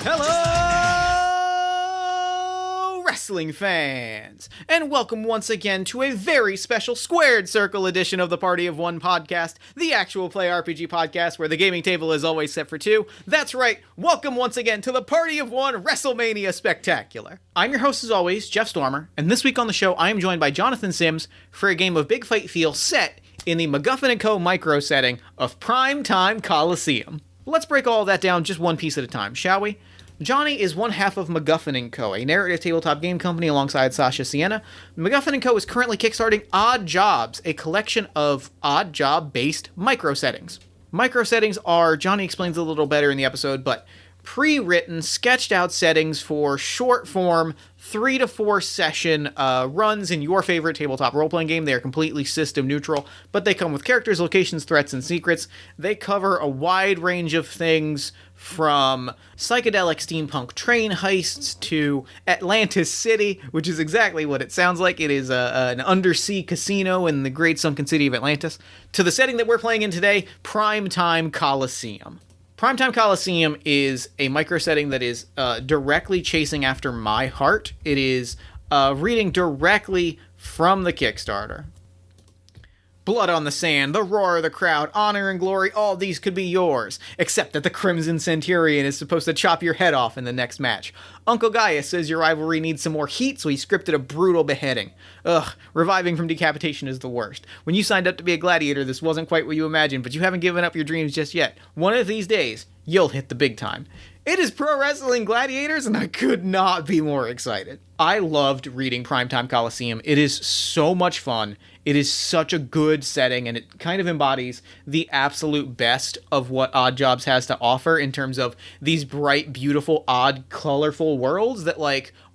Hello, wrestling fans, and welcome once again to a very special Squared Circle edition of the Party of One podcast, the actual play RPG podcast where the gaming table is always set for two. That's right, welcome once again to the Party of One WrestleMania Spectacular. I'm your host as always, Jeff Stormer, and this week on the show I am joined by Jonathan Sims for a game of Big Fight Feel set in the MacGuffin & Co. micro setting of Primetime Colosseum. Let's break all of that down just one piece at a time, shall we? Johnny is one half of MacGuffin & Co., a narrative tabletop game company alongside Sasha Sienna. MacGuffin & Co. is currently kickstarting Odd Jobs, a collection of odd job-based micro settings. Micro settings are, Johnny explains a little better in the episode, but pre-written, sketched-out settings for short-form, 3 to 4 session runs in your favorite tabletop role-playing game. They are completely system-neutral, but they come with characters, locations, threats, and secrets. They cover a wide range of things from psychedelic steampunk train heists to Atlantis City, which is exactly what it sounds like. It is an undersea casino in the great sunken city of Atlantis, to the setting that we're playing in today, Primetime Colosseum. Primetime Colosseum is a micro setting that is directly chasing after my heart. It is reading directly from the Kickstarter. Blood on the sand, the roar of the crowd, honor and glory, all these could be yours, except that the Crimson Centurion is supposed to chop your head off in the next match. Uncle Gaius says your rivalry needs some more heat, so he scripted a brutal beheading. Ugh, reviving from decapitation is the worst. When you signed up to be a gladiator, this wasn't quite what you imagined, but you haven't given up your dreams just yet. One of these days, you'll hit the big time. It is Pro Wrestling Gladiators, and I could not be more excited. I loved reading Primetime Colosseum. It is so much fun. It is such a good setting, and it kind of embodies the absolute best of what Odd Jobs has to offer in terms of these bright, beautiful, odd, colorful worlds that,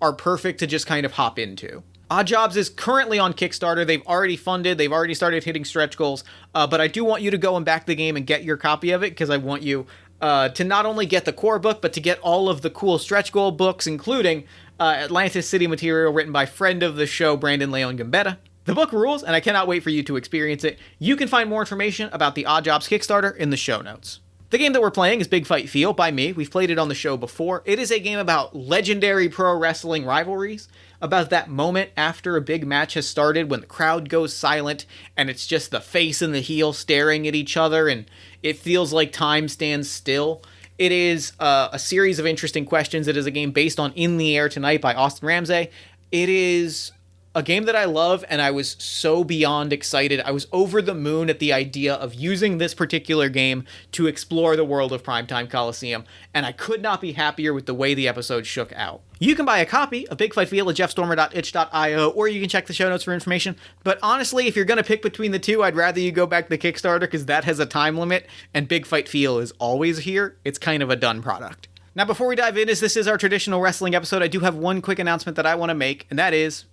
are perfect to just kind of hop into. Odd Jobs is currently on Kickstarter. They've already funded. They've already started hitting stretch goals. But I do want you to go and back the game and get your copy of it, because I want you to not only get the core book, but to get all of the cool stretch goal books, including Atlantis City material written by friend of the show, Brandon Leon Gambetta. The book rules, and I cannot wait for you to experience it. You can find more information about the Odd Jobs Kickstarter in the show notes. The game that we're playing is Big Fight Feel by me. We've played it on the show before. It is a game about legendary pro wrestling rivalries, about that moment after a big match has started when the crowd goes silent and it's just the face and the heel staring at each other and it feels like time stands still. It is a series of interesting questions. It is a game based on In the Air Tonight by Austin Ramsey. It is a game that I love, and I was so beyond excited. I was over the moon at the idea of using this particular game to explore the world of Primetime Colosseum, and I could not be happier with the way the episode shook out. You can buy a copy of Big Fight Feel at jeffstormer.itch.io, or you can check the show notes for information, but honestly, if you're going to pick between the two, I'd rather you go back to Kickstarter, because that has a time limit, and Big Fight Feel is always here. It's kind of a done product. Now, before we dive in, as this is our traditional wrestling episode, I do have one quick announcement that I want to make, and that is,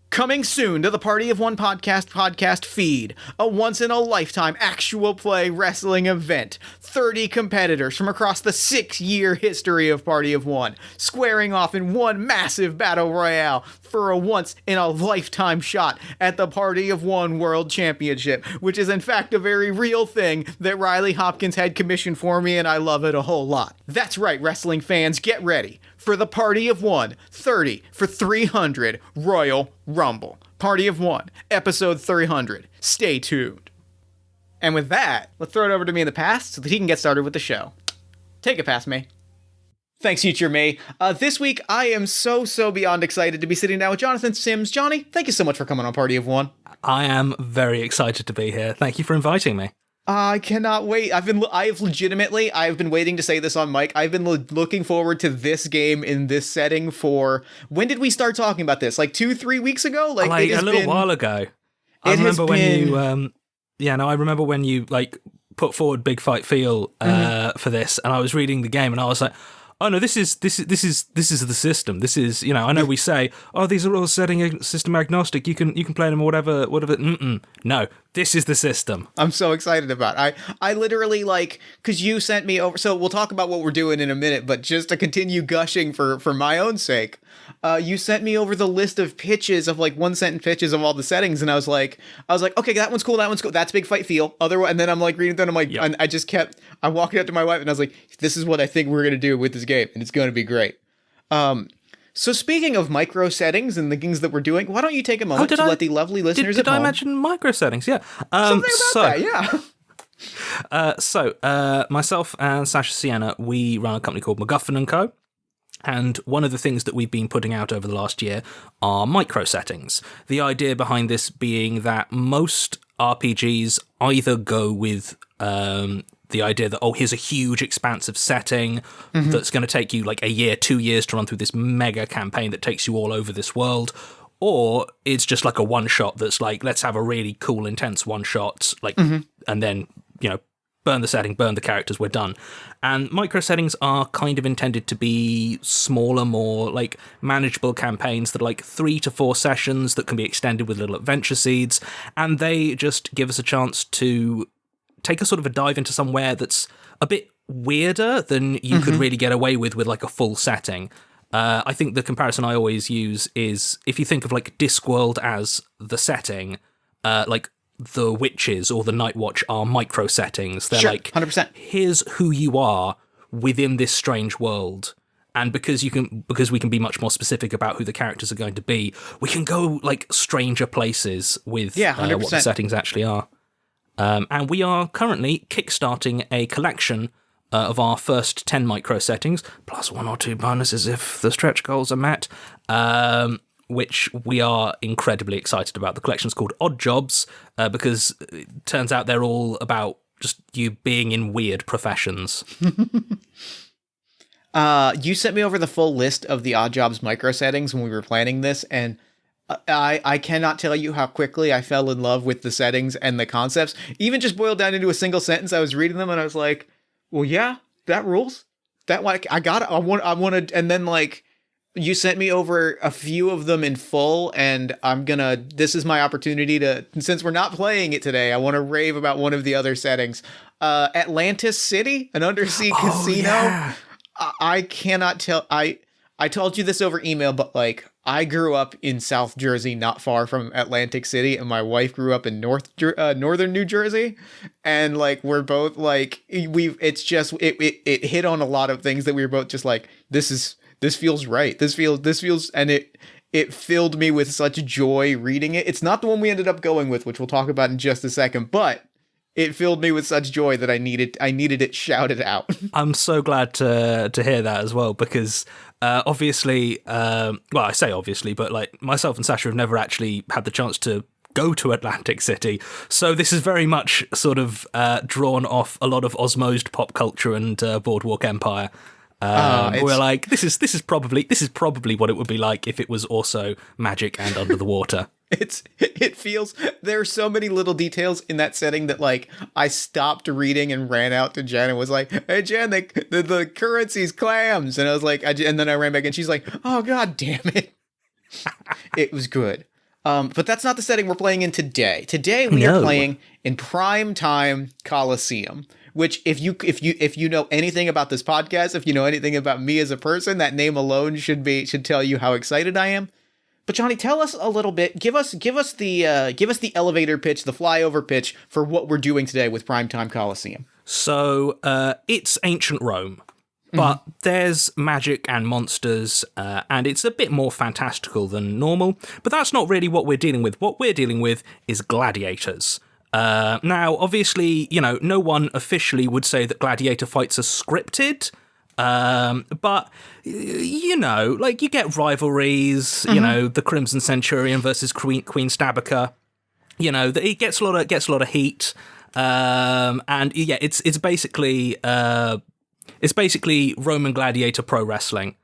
coming soon to the Party of One podcast feed, a once-in-a-lifetime actual play wrestling event. 30 competitors from across the 6-year history of Party of One, squaring off in one massive battle royale for a once-in-a-lifetime shot at the Party of One World Championship, which is in fact a very real thing that Riley Hopkins had commissioned for me, and I love it a whole lot. That's right, wrestling fans, get ready for the Party of One 30 for 300 Royal Rumble. Party of One, episode 300. Stay tuned. And with that, let's throw it over to me in the past so that he can get started with the show. Take it past me. Thanks, future me. This week, I am so beyond excited to be sitting down with Jonathan Sims. Johnny, thank you so much for coming on Party of One. I am very excited to be here. Thank you for inviting me. I cannot wait. I've been waiting to say this on mic. I've been looking forward to this game in this setting for, when did we start talking about this? 2-3 weeks ago? A little while ago. I remember when you put forward Big Fight Feel for this, and I was reading the game and I was like, oh no, this is the system. This is, I know we say, oh, these are all system agnostic. You can play them or whatever. No, This is the system. I'm so excited about it. I literally, like, because you sent me over, so we'll talk about what we're doing in a minute, but just to continue gushing for my own sake, you sent me over the list of pitches of, like, 1-sentence pitches of all the settings, and I was like, okay, that one's cool, that's big fight feel. Otherwise, and then I'm like reading through, and I'm like, Yep. and I walked up to my wife, and I was like, this is what I think we're gonna do with this game, and it's gonna be great. So speaking of micro settings and the things that we're doing, why don't you take a moment to let the lovely listeners Did at I home... mention micro settings? Yeah. Something about that, yeah. Myself and Sasha Sienna, we run a company called MacGuffin & Co. And one of the things that we've been putting out over the last year are micro settings. The idea behind this being that most RPGs either go with the idea that, here's a huge expansive setting that's going to take you like a year, 2 years to run through this mega campaign that takes you all over this world. Or it's just like a one-shot that's like, let's have a really cool, intense one-shot, like, and then, burn the setting, burn the characters, we're done. And micro settings are kind of intended to be smaller, more like manageable campaigns that are like 3 to 4 sessions that can be extended with little adventure seeds. And they just give us a chance to take a sort of a dive into somewhere that's a bit weirder than you could really get away with like a full setting. I think the comparison I always use is if you think of like Discworld as the setting, like the Witches or the Night Watch are micro settings. They're Sure, like, 100%. Here's who you are within this strange world. And because we can be much more specific about who the characters are going to be, we can go like stranger places with what the settings actually are. And we are currently kickstarting a collection of our first 10 micro settings, plus 1 or 2 bonuses if the stretch goals are met, which we are incredibly excited about. The collection's called Odd Jobs, because it turns out they're all about just you being in weird professions. You sent me over the full list of the Odd Jobs micro settings when we were planning this, and I cannot tell you how quickly I fell in love with the settings and the concepts. Even just boiled down into a single sentence, I was reading them and I was like, well, yeah, that rules. That, like, I want to, and then, like, you sent me over a few of them in full, and this is my opportunity to, since we're not playing it today, I want to rave about one of the other settings. Atlantis City, an undersea casino. Yeah. I cannot tell, I told you this over email, but, like, I grew up in South Jersey, not far from Atlantic City, and my wife grew up in northern New Jersey, and, like, we're both like, it hit on a lot of things that we were both just like, this feels right. This feels, and it filled me with such joy reading it. It's not the one we ended up going with, which we'll talk about in just a second, but it filled me with such joy that I needed it shouted out. I'm so glad to hear that as well, because obviously, well, I say obviously, but like myself and Sasha have never actually had the chance to go to Atlantic City, so this is very much sort of drawn off a lot of osmosed pop culture and Boardwalk Empire. We're like, this is probably what it would be like if it was also magic and under the water. It feels, there are so many little details in that setting that, like, I stopped reading and ran out to Jen and was like, hey Jen, the currency's clams, and I was like, and then I ran back and she's like, oh god damn it. It was good. But that's not the setting we're playing in today. Today we are playing in Primetime Colosseum, which if you know anything about this podcast, if you know anything about me as a person, that name alone should tell you how excited I am. But Johnny, tell us a little bit. Give us the elevator pitch, the flyover pitch for what we're doing today with Primetime Colosseum. So it's ancient Rome, but there's magic and monsters, and it's a bit more fantastical than normal. But that's not really what we're dealing with. What we're dealing with is gladiators. Now, obviously, no one officially would say that gladiator fights are scripted. But like you get rivalries, the Crimson Centurion versus Queen Stabica, it gets a lot of heat. And yeah, it's basically Roman gladiator pro wrestling.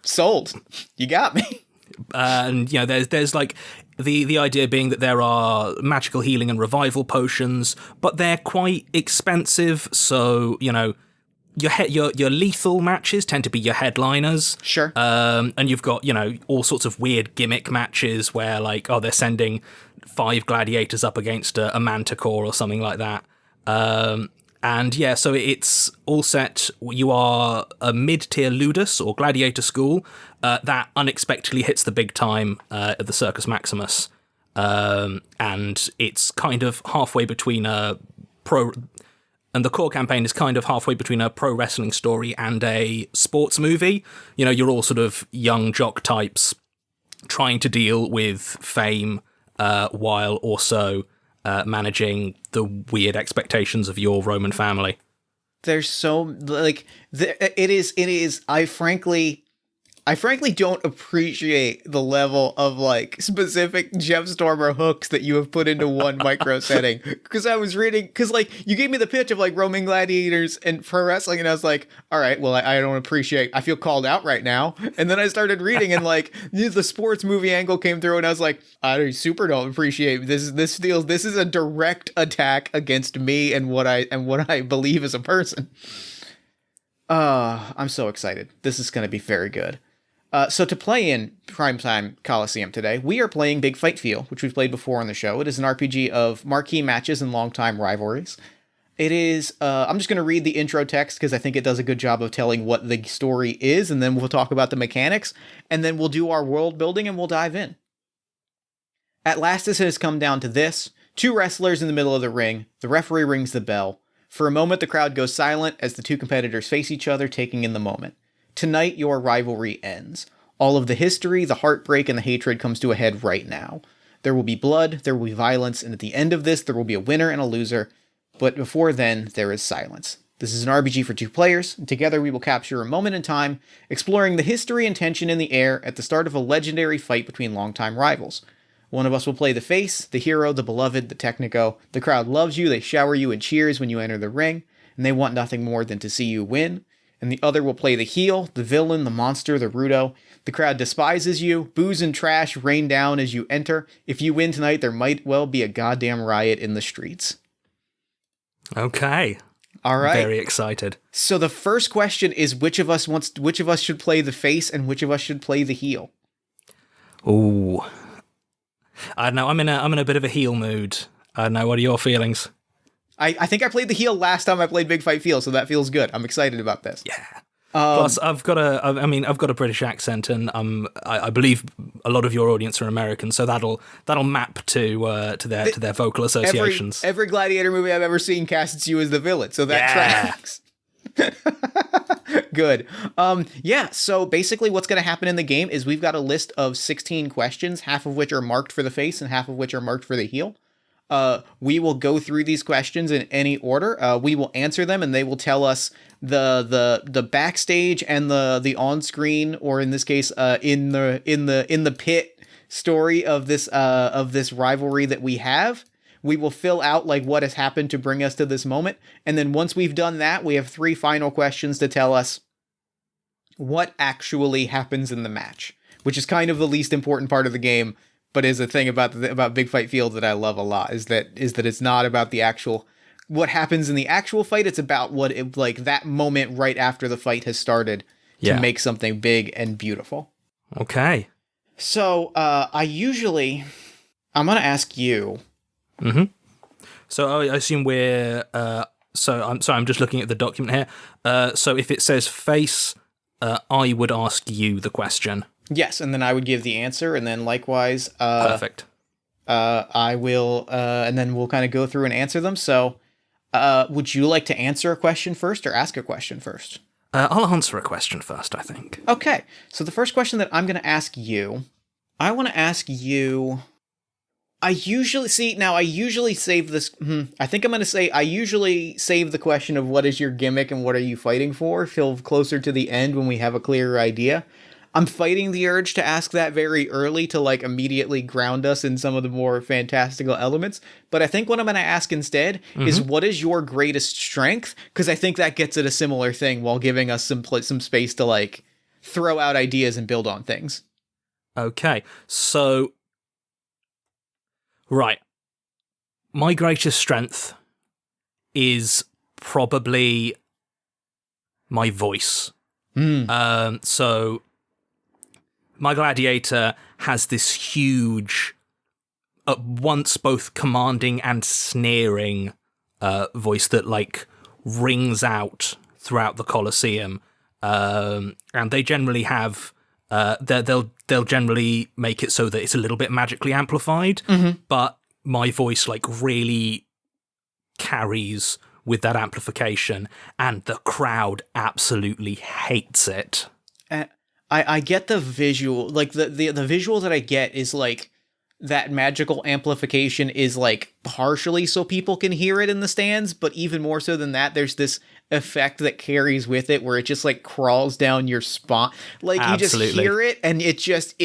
Sold. You got me. And there's like the idea being that there are magical healing and revival potions, but they're quite expensive, so your lethal matches tend to be your headliners. Sure. And you've got, all sorts of weird gimmick matches where, like, they're sending 5 gladiators up against a manticore or something like that. And yeah, so it's all set. You are a mid-tier ludus or gladiator school that unexpectedly hits the big time at the Circus Maximus. And it's kind of halfway between and the core campaign is kind of halfway between a pro wrestling story and a sports movie. You're all sort of young jock types trying to deal with fame while also managing the weird expectations of your Roman family. There's so, like, it is, I frankly don't appreciate the level of, like, specific Jeff Stormer hooks that you have put into one micro setting. Because I was reading, like, you gave me the pitch of, like, Roman gladiators and pro wrestling, and I was like, all right, well, I don't appreciate, I feel called out right now. And then I started reading, and, like, the sports movie angle came through, and I was like, I super don't appreciate this. This is a direct attack against me and what I believe as a person. I'm so excited. This is going to be very good. So to play in Primetime Colosseum today, we are playing Big Fight Feel, which we've played before on the show. It is an RPG of marquee matches and long-time rivalries. It is, I'm just going to read the intro text because I think it does a good job of telling what the story is, and then we'll talk about the mechanics, and then we'll do our world building and we'll dive in. At last it has come down to this. 2 wrestlers in the middle of the ring. The referee rings the bell. For a moment, the crowd goes silent as the 2 competitors face each other, taking in the moment. Tonight, your rivalry ends. All of the history, the heartbreak, and the hatred comes to a head right now. There will be blood, there will be violence, and at the end of this, there will be a winner and a loser. But before then, there is silence. This is an RPG for 2 players, and together we will capture a moment in time, exploring the history and tension in the air at the start of a legendary fight between longtime rivals. One of us will play the face, the hero, the beloved, the technico. The crowd loves you, they shower you in cheers when you enter the ring, and they want nothing more than to see you win. And the other will play the heel, the villain, the monster, the rudo. The crowd despises you, boos and trash rain down as you enter. If you win tonight, there might well be a goddamn riot in the streets. Okay. All right. Very excited. So the first question is which of us should play the face and which of us should play the heel? Ooh. I don't know, I'm in a bit of a heel mood. I don't know, what are your feelings? I think I played the heel last time I played Big Fight Feel, so that feels good. I'm excited about this. Yeah. Plus, I've got a British accent, and I believe a lot of your audience are American, so that'll map to their vocal associations. Every Gladiator movie I've ever seen casts you as the villain, so that tracks. Good. So basically what's going to happen in the game is we've got a list of 16 questions, half of which are marked for the face and half of which are marked for the heel. We will go through these questions in any order. We will answer them, and they will tell us the backstage and the on screen, or in this case, in the pit story of this rivalry that we have. We will fill out like what has happened to bring us to this moment, and then once we've done that, we have 3 final questions to tell us what actually happens in the match, which is kind of the least important part of the game. But is a thing about Big Fight Field that I love a lot is that it's not about the actual what happens in the actual fight. It's about that moment right after the fight has started to make something big and beautiful. Okay. So I'm gonna ask you. Mm-hmm. So I assume we're. So I'm sorry. I'm just looking at the document here. So if it says face, I would ask you the question. Yes, and then I would give the answer, and then likewise, perfect. I will, and then we'll kind of go through and answer them. So, would you like to answer a question first or ask a question first? I'll answer a question first, I think. Okay, so the first question that I'm going to ask you, I want to ask you. I usually save this. I think I'm going to say I usually save the question of what is your gimmick and what are you fighting for till closer to the end when we have a clearer idea. I'm fighting the urge to ask that very early to immediately ground us in some of the more fantastical elements. But I think what I'm going to ask instead is what is your greatest strength? Because I think that gets at a similar thing while giving us some space to throw out ideas and build on things. Okay, so right, my greatest strength is probably my voice. So my Gladiator has this huge, at once both commanding and sneering voice that like rings out throughout the Colosseum, and they generally have they'll generally make it so that it's a little bit magically amplified, but my voice like really carries with that amplification, and the crowd absolutely hates it. I get the visual, like the visual that I get is like that magical amplification is like partially so people can hear it in the stands, but even more so than that, there's this effect that carries with it where it just like crawls down your spine. Like Absolutely. You just hear it and it just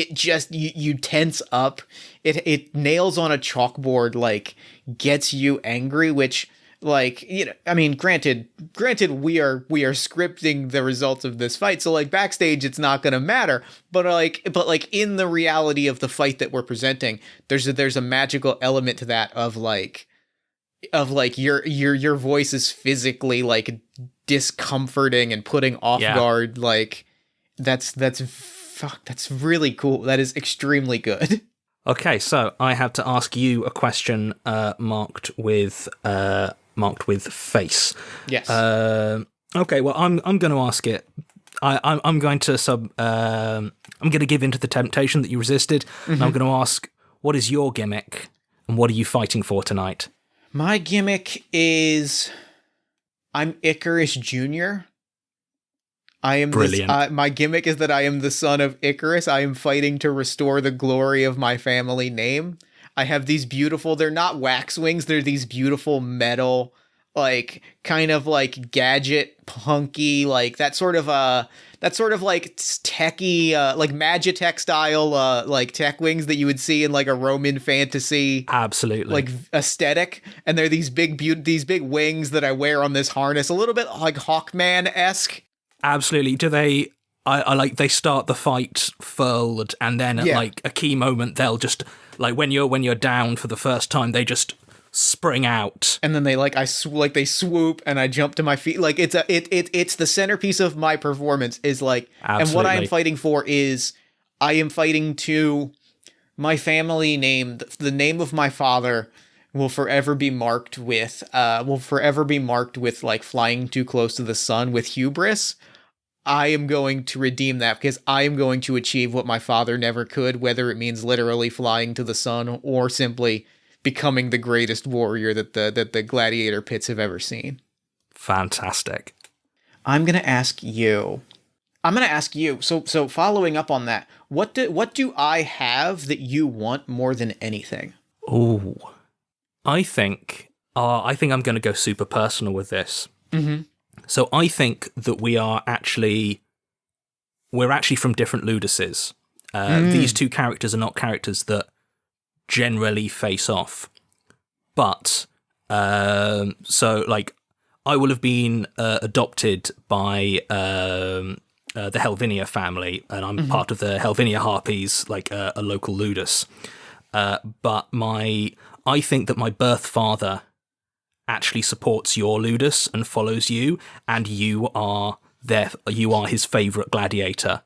you tense up. It nails on a chalkboard, like gets you angry, which, like, you know, I mean, granted, we are scripting the results of this fight, so like backstage, it's not gonna matter. But like in the reality of the fight that we're presenting, there's a magical element to that of your voice is physically like discomforting and putting off guard. Like that's really cool. That is extremely good. Okay, so I have to ask you a question marked with face. Yes. Okay. Well, I'm going to ask it. I'm going to I'm going to give into the temptation that you resisted, and I'm going to ask, what is your gimmick, and what are you fighting for tonight? My gimmick is, I'm Icarus Jr. I am brilliant. My gimmick is that I am the son of Icarus. I am fighting to restore the glory of my family name. I have these beautiful, they're not wax wings, they're these beautiful metal, like kind of like gadget punky, like that sort of like techie, like Magitech style, like tech wings that you would see in like a Roman fantasy, absolutely, like aesthetic. And they're these big wings that I wear on this harness, a little bit like Hawkman-esque. Absolutely. Do they? I like they start the fight furled, and then at like a key moment, they'll just like when you're down for the first time, they just spring out, and then they they swoop, and I jump to my feet. Like it's the centerpiece of my performance is like, absolutely. And what I am fighting for is I am fighting to my family name, the name of my father will forever be marked with like flying too close to the sun with hubris. I am going to redeem that because I am going to achieve what my father never could, whether it means literally flying to the sun or simply becoming the greatest warrior that the gladiator pits have ever seen. Fantastic. I'm going to ask you. So following up on that, what do I have that you want more than anything? Oh, I think I'm going to go super personal with this. Mm-hmm. So I think that we're actually from different Luduses. These two characters are not characters that generally face off. But, so, like, I will have been adopted by the Helvinia family, and I'm part of the Helvinia Harpies, like a local Ludus. But I think that my birth father actually supports your Ludus and follows you, and you are his favourite gladiator.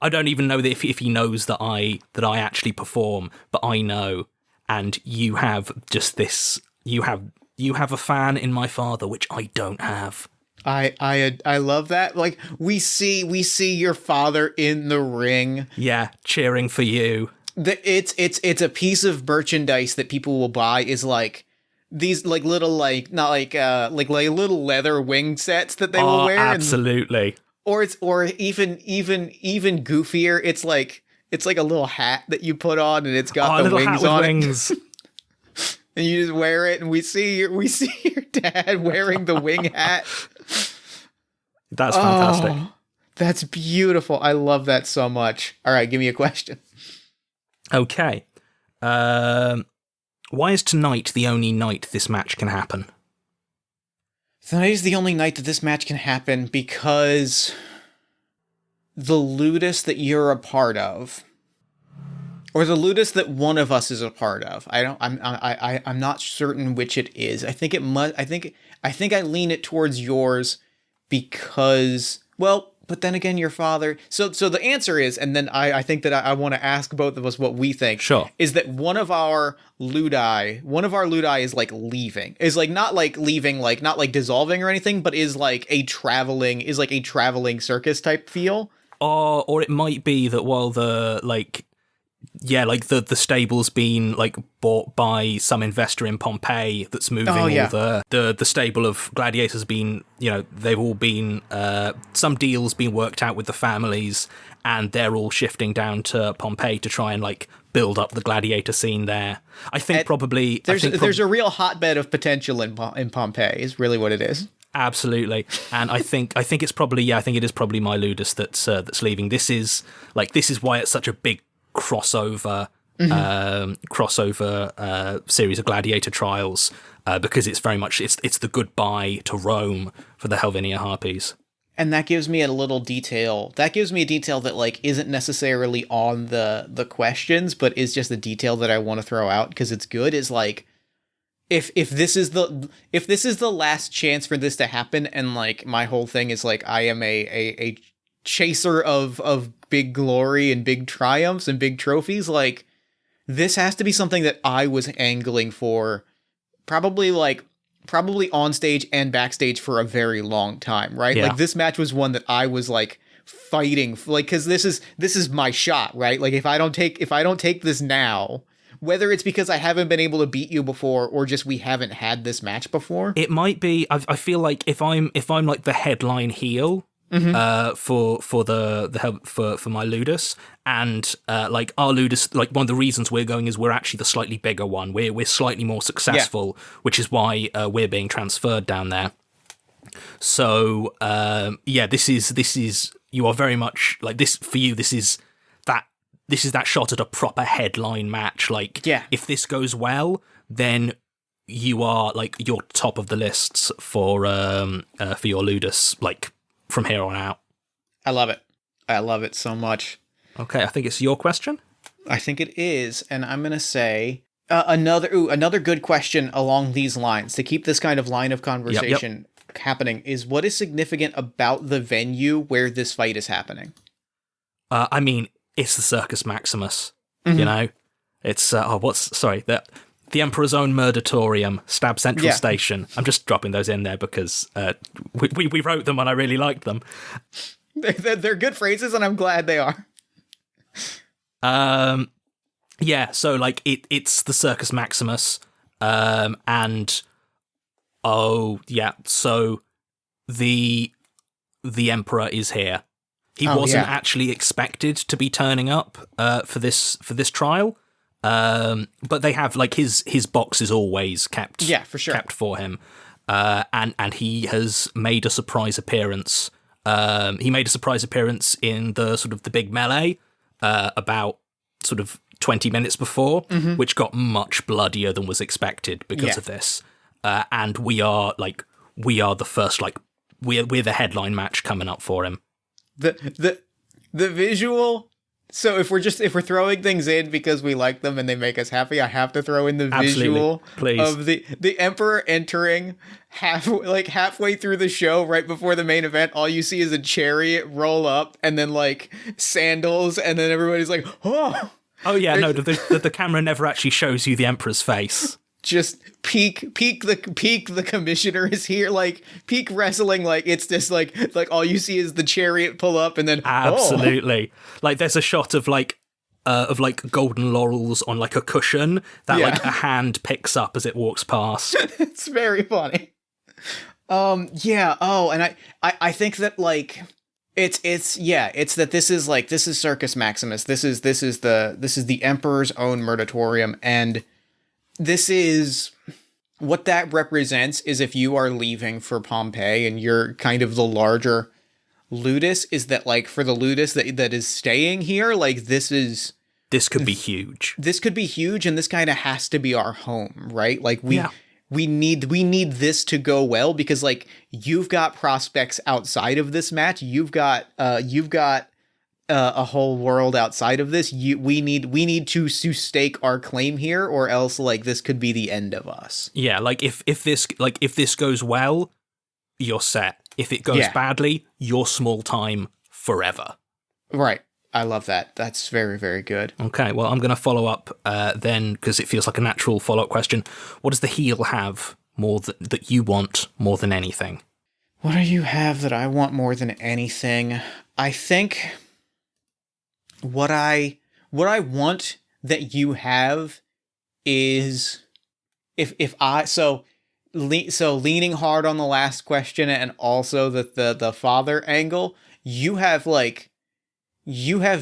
I don't even know that if he knows that I actually perform, but I know, and you have just this. You have a fan in my father, which I don't have. I love that. Like we see your father in the ring. Yeah, cheering for you. It's a piece of merchandise that people will buy is like these like little like not like little leather wing sets that they will wear. Absolutely. Or even goofier. It's like a little hat that you put on and it's got the wings on it. And you just wear it, and we see your dad wearing the wing hat. That's fantastic. Oh, that's beautiful. I love that so much. All right, give me a question. Okay. Why is tonight the only night this match can happen? Tonight is the only night that this match can happen because the Ludus that you're a part of, or the Ludus that one of us is a part of. I'm not certain which it is. I think I lean it towards yours because, well, but then again, your father. So the answer is, and then I think that I want to ask both of us what we think. Sure. Is that one of our ludi is like leaving, is like not like leaving, like not like dissolving or anything, but is like a traveling circus type feel. Or it might be that while the stable's been like bought by some investor in Pompeii that's moving all the stable of gladiators been, they've all been some deals been worked out with the families, and they're all shifting down to Pompeii to try and like build up the gladiator scene there. I think there's a real hotbed of potential in Pompeii is really what it is. Absolutely, and I think it's probably I think it is probably Miludus that's leaving. This is why it's such a big crossover series of gladiator trials, because it's very much it's the goodbye to Rome for the Helvinia Harpies. And that gives me a little detail. That gives me a detail that like isn't necessarily on the questions, but is just a detail that I want to throw out because it's good. Is like if this is the last chance for this to happen, and like my whole thing is like I am a chaser of big glory and big triumphs and big trophies, like this has to be something that I was angling for probably on stage and backstage for a very long time, right? Yeah. Like this match was one that I was like fighting for, like, cause this is my shot, right? Like if I don't take this now, whether it's because I haven't been able to beat you before or just we haven't had this match before. It might be, I feel like if I'm like the headline heel, for my Ludus, and like our Ludus, like one of the reasons we're going is we're actually the slightly bigger one. We're slightly more successful, which is why we're being transferred down there. So this is you are very much like this for you. This is that shot at a proper headline match. Like if this goes well, then you are like you're top of the lists for your Ludus, like from here on out. I love it. I love it so much. Okay, I think it's your question. I think it is, and I'm gonna say another good question along these lines to keep this kind of line of conversation happening is what is significant about the venue where this fight is happening? I mean, it's the Circus Maximus. You know, it's the Emperor's own Murdertorium, Stab Central Station. I'm just dropping those in there because we wrote them and I really liked them. They're good phrases, and I'm glad they are. So like it's the Circus Maximus, so the Emperor is here. He wasn't actually expected to be turning up for this trial. But they have like his box is always kept for sure kept for him, and he has made a surprise appearance. He made a surprise appearance in the sort of the big melee about sort of 20 minutes before, which got much bloodier than was expected because of this. And we are the first, like we're the headline match coming up for him. The visual. So if we're throwing things in because we like them and they make us happy, I have to throw in the visual of the Emperor entering halfway through the show, right before the main event. All you see is a chariot roll up and then like sandals, and then everybody's like, oh yeah, no, the camera never actually shows you the Emperor's face. Just peak the commissioner is here, like peak wrestling, like it's just like all you see is the chariot pull up and then absolutely like there's a shot of golden laurels on like a cushion that like a hand picks up as it walks past. It's very funny. And I think that like it's that this is Circus Maximus. This is the Emperor's own Murdertorium, and this is what that represents is if you are leaving for Pompeii and you're kind of the larger Ludus, is that like for the Ludus that is staying here, like this could be huge. This could be huge, and this kind of has to be our home, right? Like we need this to go well because like you've got prospects outside of this match. You've got a whole world outside of this. We need to stake our claim here, or else like this could be the end of us. Yeah, like if this goes well, you're set. If it goes badly, you're small time forever. Right. I love that. That's very, very good. Okay, well, I'm going to follow up then, because it feels like a natural follow-up question. What does the heal have more that you want more than anything? What do you have that I want more than anything? I think what I want that you have is leaning hard on the last question and also the father angle, you have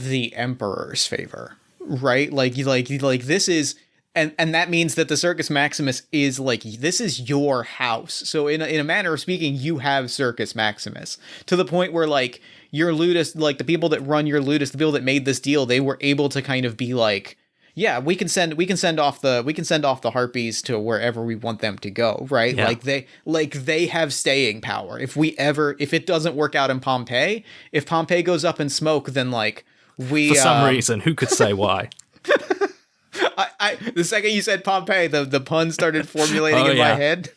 the Emperor's favor, right? Like this is, and that means that the Circus Maximus is this is your house. So in a manner of speaking, you have Circus Maximus to the point where your Ludus, the people that run your Ludus, the people that made this deal, they were able to kind of be yeah, we can send off the harpies to wherever we want them to go, right? Yeah. They have staying power. If it doesn't work out in Pompeii, if Pompeii goes up in smoke, then for some reason, who could say why? I the second you said Pompeii, the pun started formulating in my head.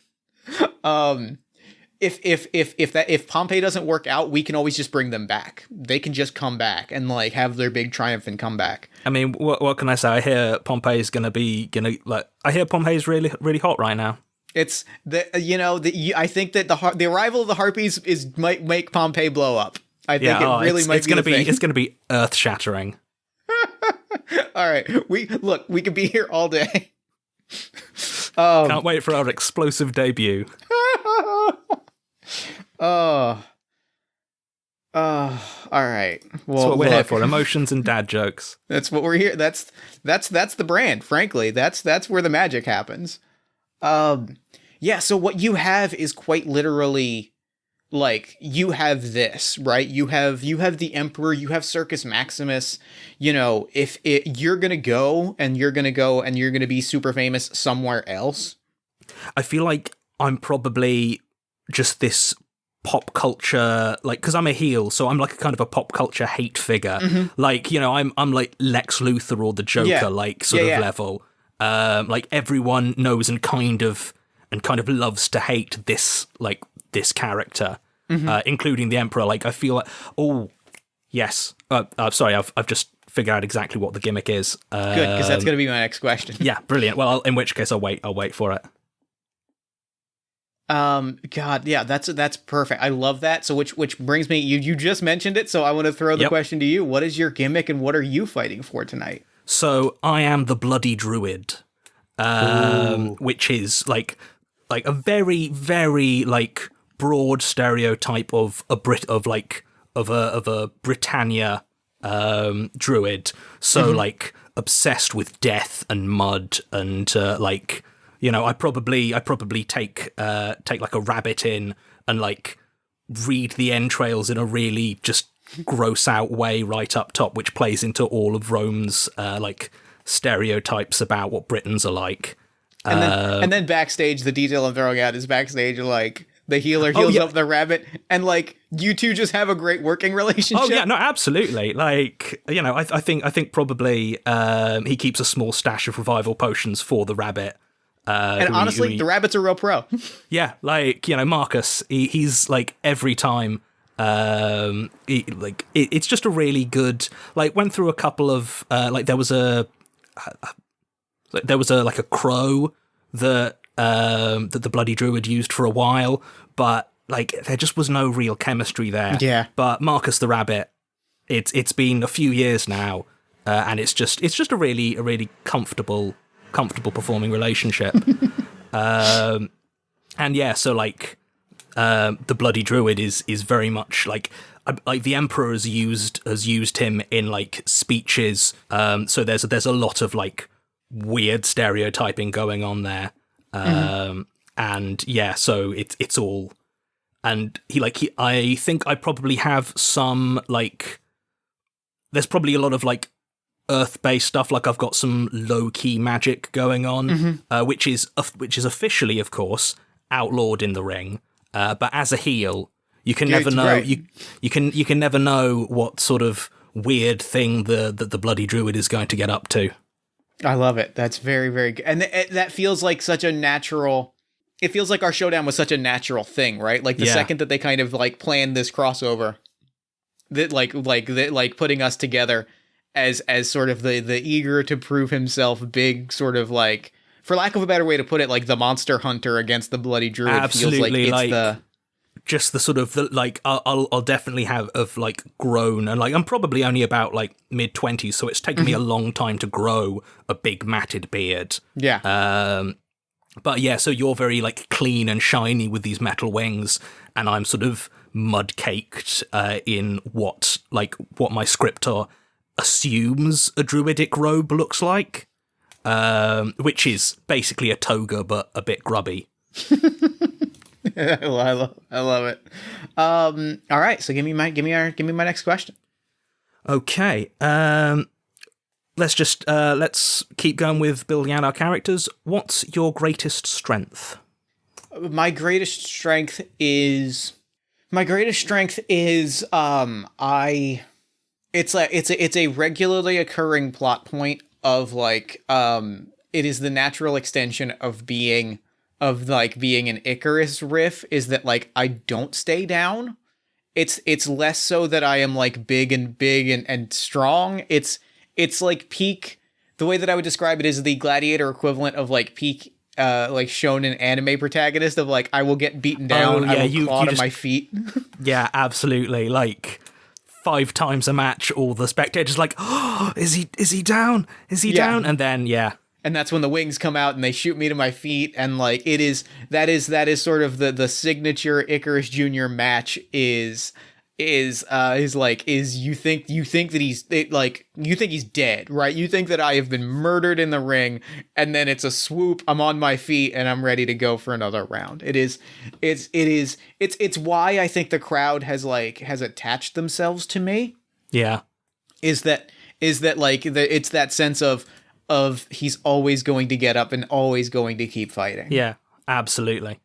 If Pompeii doesn't work out, we can always just bring them back. They can just come back and have their big triumphant comeback. I mean, what can I say? I hear Pompeii's I hear Pompeii's really, really hot right now. It's I think that the arrival of the harpies might make Pompeii blow up. I think it's going to be earth shattering. All right, we could be here all day. Can't wait for our explosive debut. All right. Well, that's what we're here for. Emotions and dad jokes. That's what we're here. That's the brand, frankly. That's where the magic happens. Yeah, so what you have is quite literally you have this, right? You have the Emperor, you have Circus Maximus. If you're going to go and you're going to be super famous somewhere else. I feel like I'm probably just this pop culture, because I'm a heel, so I'm a kind of a pop culture hate figure. Mm-hmm. I'm like Lex Luthor or the Joker, level. Everyone knows and kind of loves to hate this character, mm-hmm. Including the Emperor. I feel like, oh yes, sorry, I've just figured out exactly what the gimmick is. Good, because that's going to be my next question. Yeah, brilliant. Well, in which case I'll wait for it. God, yeah, that's perfect. I love that. So which brings me, you just mentioned it, so I want to throw the question to you. What is your gimmick and what are you fighting for tonight? So I am the Bloody Druid, which is a very, very broad stereotype of a Britannia druid. So mm-hmm. Obsessed with death and mud and I probably take a rabbit in and read the entrails in a really just gross out way right up top, which plays into all of Rome's stereotypes about what Britons are like. And then backstage, the detail I'm throwing out is backstage the healer heals up the rabbit, and you two just have a great working relationship. Oh yeah, no, absolutely. I think probably he keeps a small stash of revival potions for the rabbit. And honestly, the rabbit's a real pro. Yeah, Marcus, he's every time. It's just a really good. Went through a couple of there was a crow that the Bloody Druid used for a while, but there just was no real chemistry there. Yeah. But Marcus the rabbit, it's been a few years now, and it's just a really comfortable performing relationship. And yeah, so the Bloody Druid is very much the Emperor has used him in speeches. So there's a lot of weird stereotyping going on there. Mm-hmm. And yeah, so it's all, and I think I probably have some there's probably a lot of earth-based stuff. I've got some low-key magic going on, mm-hmm. which is officially, of course, outlawed in the ring. But as a heel, you can never know. Right. You can never know what sort of weird thing the Bloody Druid is going to get up to. I love it. That's very, very good, and that feels like such a natural it feels like our showdown was such a natural thing, right? Like the second that they kind of like planned this crossover, that like putting us together as sort of the eager to prove himself big sort of like, for lack of a better way to put it, like the monster hunter against the bloody druid. Absolutely, feels like it's just the sort of the, like I'll definitely have like grown, and like I'm probably only about like mid-20s, so it's taken me a long time to grow a big matted beard. Yeah. But yeah, so you're very like clean and shiny with these metal wings, and I'm sort of mud caked in what my scriptor assumes a druidic robe looks like, which is basically a toga but a bit grubby. I love it. All right, so give me my next question. Okay. Let's keep going with building out our characters. What's your greatest strength? My greatest strength is it's a regularly occurring plot point of like it is the natural extension of being an Icarus riff, is that like I don't stay down. It's less so that I am like big and strong. It's like peak. The way that I would describe it is the Gladiator equivalent of like peak like shonen anime protagonist of like, I will get beaten down, I will claw to my feet. Yeah, absolutely. Like 5 times a match, all the spectators like, oh, is he down? Is he down? And then and that's when the wings come out and they shoot me to my feet, and like that is sort of the signature Icarus Jr. match is you think that he's dead, right? You think that I have been murdered in the ring, and then it's a swoop, I'm on my feet and I'm ready to go for another round. It's why I think the crowd has attached themselves to me. Yeah. Is that like it's that sense of he's always going to get up and always going to keep fighting. Yeah, absolutely.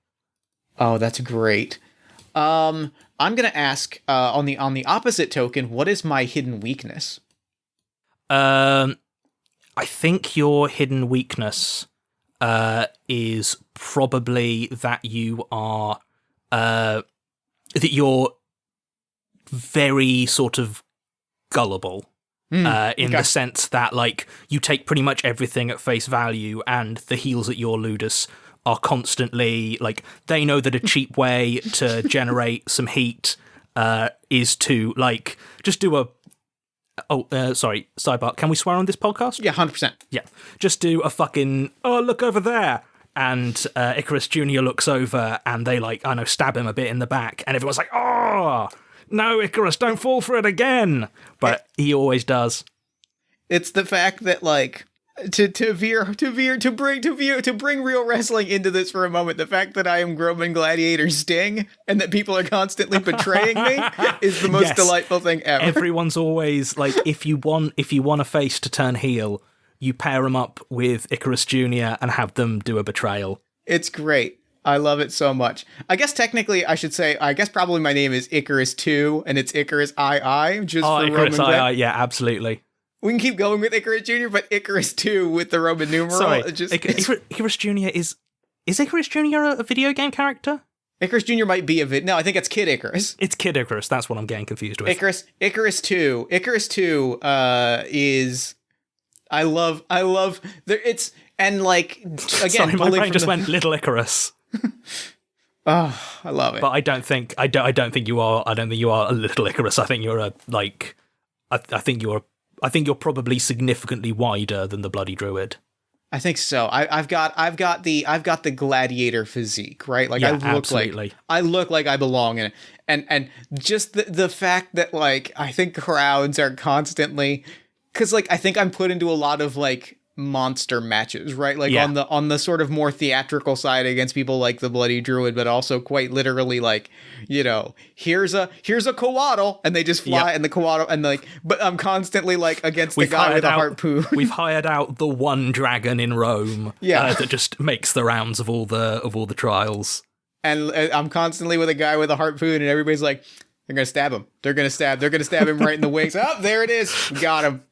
Oh, that's great. I'm gonna ask on the opposite token, what is my hidden weakness? I think your hidden weakness is probably that you are that you're very sort of gullible. In the sense that, like, you take pretty much everything at face value, and the heels at your ludus are constantly, like, they know that a cheap way to generate some heat is to, like, just do a... sorry, sidebar. Can we swear on this podcast? Yeah, 100%. Yeah. Just do a fucking, oh, look over there. And Icarus Jr. looks over, and they, like, I know, stab him a bit in the back, and everyone's like, oh... No, Icarus, don't fall for it again. But he always does. It's the fact that, like, to bring real wrestling into this for a moment, the fact that I am Roman Gladiator Sting and that people are constantly betraying me is the most delightful thing ever. Everyone's always like, if you want a face to turn heel, you pair them up with Icarus Jr. and have them do a betrayal. It's great. I love it so much. I guess technically I should say, I guess probably my name is Icarus 2 and it's Icarus II. Just for Icarus Roman II, yeah, absolutely. We can keep going with Icarus Jr., but Icarus 2 with the Roman numeral. Sorry, Icarus Jr. is Icarus Jr. a video game character? Icarus Jr. might be no, I think it's Kid Icarus. It's Kid Icarus, that's what I'm getting confused with. Icarus 2 is... I love it's... And like, again... Sorry, my brain just went Little Icarus. Oh, I love it. But I don't think you are a Little Icarus. I think you're a like I think you're probably significantly wider than the bloody druid. I think so. I've got the gladiator physique, right? Like yeah, I look like I belong in it. And just the fact that like I think crowds are constantly, cuz like I think I'm put into a lot of like monster matches, right? Like on the sort of more theatrical side against people like the bloody druid, but also quite literally like, you know, here's a coatl and they just fly and the coatl and like, but I'm constantly like against the guy with a harpoon. We've hired out the one dragon in Rome that just makes the rounds of all the trials. And I'm constantly with a guy with a harpoon and everybody's like, they're going to stab him. They're going to stab him right in the wings. Oh, there it is. Got him.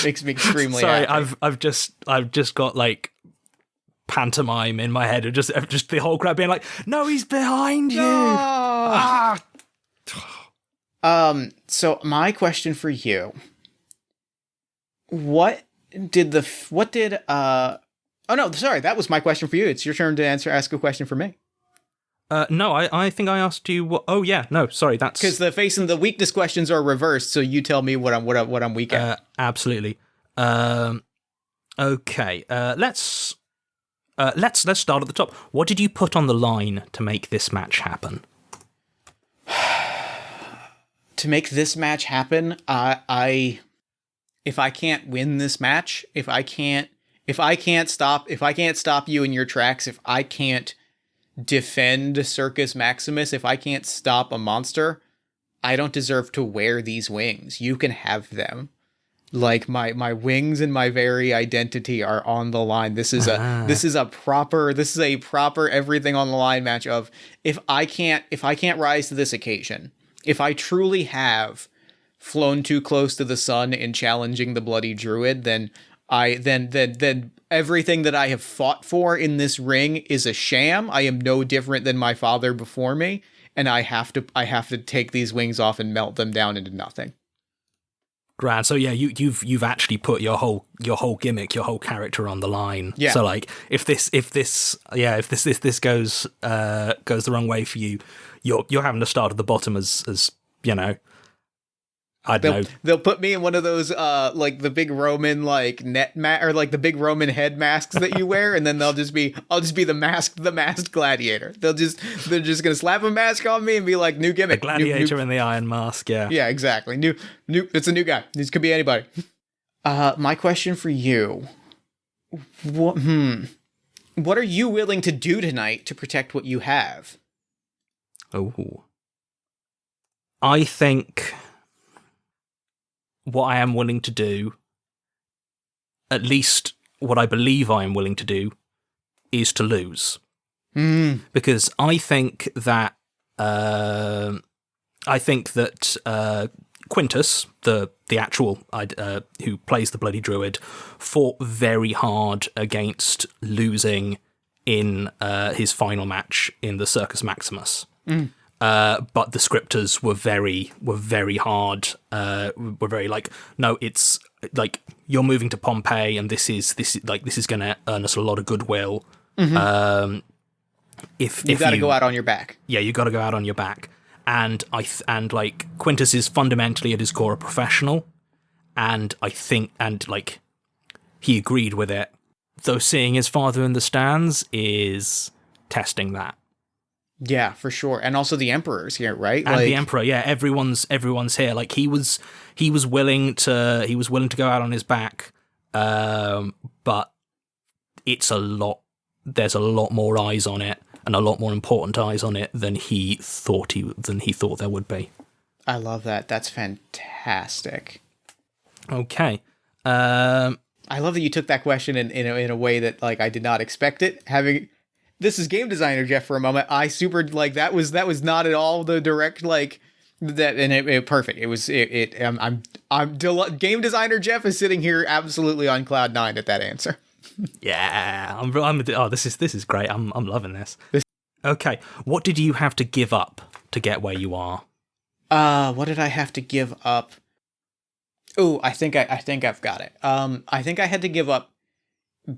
Makes me extremely happy. I've just got like pantomime in my head of just the whole crowd being like, "No, he's behind you!" Ah. So my question for you: What did Oh no, sorry, that was my question for you. It's your turn to ask a question for me. No, I think I asked you what. Oh yeah, no, sorry, that's because the face and the weakness questions are reversed. So you tell me what I'm weak at. Absolutely. Okay. Let's start at the top. What did you put on the line to make this match happen? To make this match happen, if I can't win this match, if I can't stop you in your tracks, if I can't defend Circus Maximus, if I can't stop a monster, I don't deserve to wear these wings. You can have them. Like my wings and my very identity are on the line. This is a proper everything on the line match of if I can't rise to this occasion, if I truly have flown too close to the sun in challenging the bloody druid, then everything that I have fought for in this ring is a sham. I am no different than my father before me, and I have to take these wings off and melt them down into nothing. Grand. So yeah, you've actually put your whole gimmick, your whole character on the line. Yeah. So like if this goes the wrong way for you, you're having to start at the bottom as you know. I don't know. They'll put me in one of those like the big Roman like or like the big Roman head masks that you wear, and then I'll just be the masked gladiator. They're just gonna slap a mask on me and be like, new gimmick. The gladiator and the iron mask, yeah. Yeah, exactly. New it's a new guy. This could be anybody. My question for you. What are you willing to do tonight to protect what you have? Oh. I think what I am willing to do, at least what I believe I am willing to do, is to lose. Because I think that Quintus, the actual who plays the bloody druid, fought very hard against losing in his final match in the Circus Maximus. But the scripters were very hard. Were very like, no, it's like you're moving to Pompeii, and this is going to earn us a lot of goodwill. If you got to go out on your back, yeah, you got to go out on your back. And like Quintus is fundamentally at his core a professional, and I think like he agreed with it. Though seeing his father in the stands is testing that. Yeah, for sure. And also the Emperor's here, right? And the Emperor, yeah, everyone's here. Like he was willing to go out on his back, but it's there's a lot more eyes on it, and a lot more important eyes on it than he thought there would be. I love that. That's fantastic. Okay. I love that you took that question in a way that like I did not expect it. This is game designer Jeff for a moment. I super like that was not at all the direct like that, and it perfect. It was game designer Jeff is sitting here absolutely on cloud 9 at that answer. Yeah, this is great. I'm loving this. Okay, what did you have to give up to get where you are? What did I have to give up? Oh, I think I've got it. I think I had to give up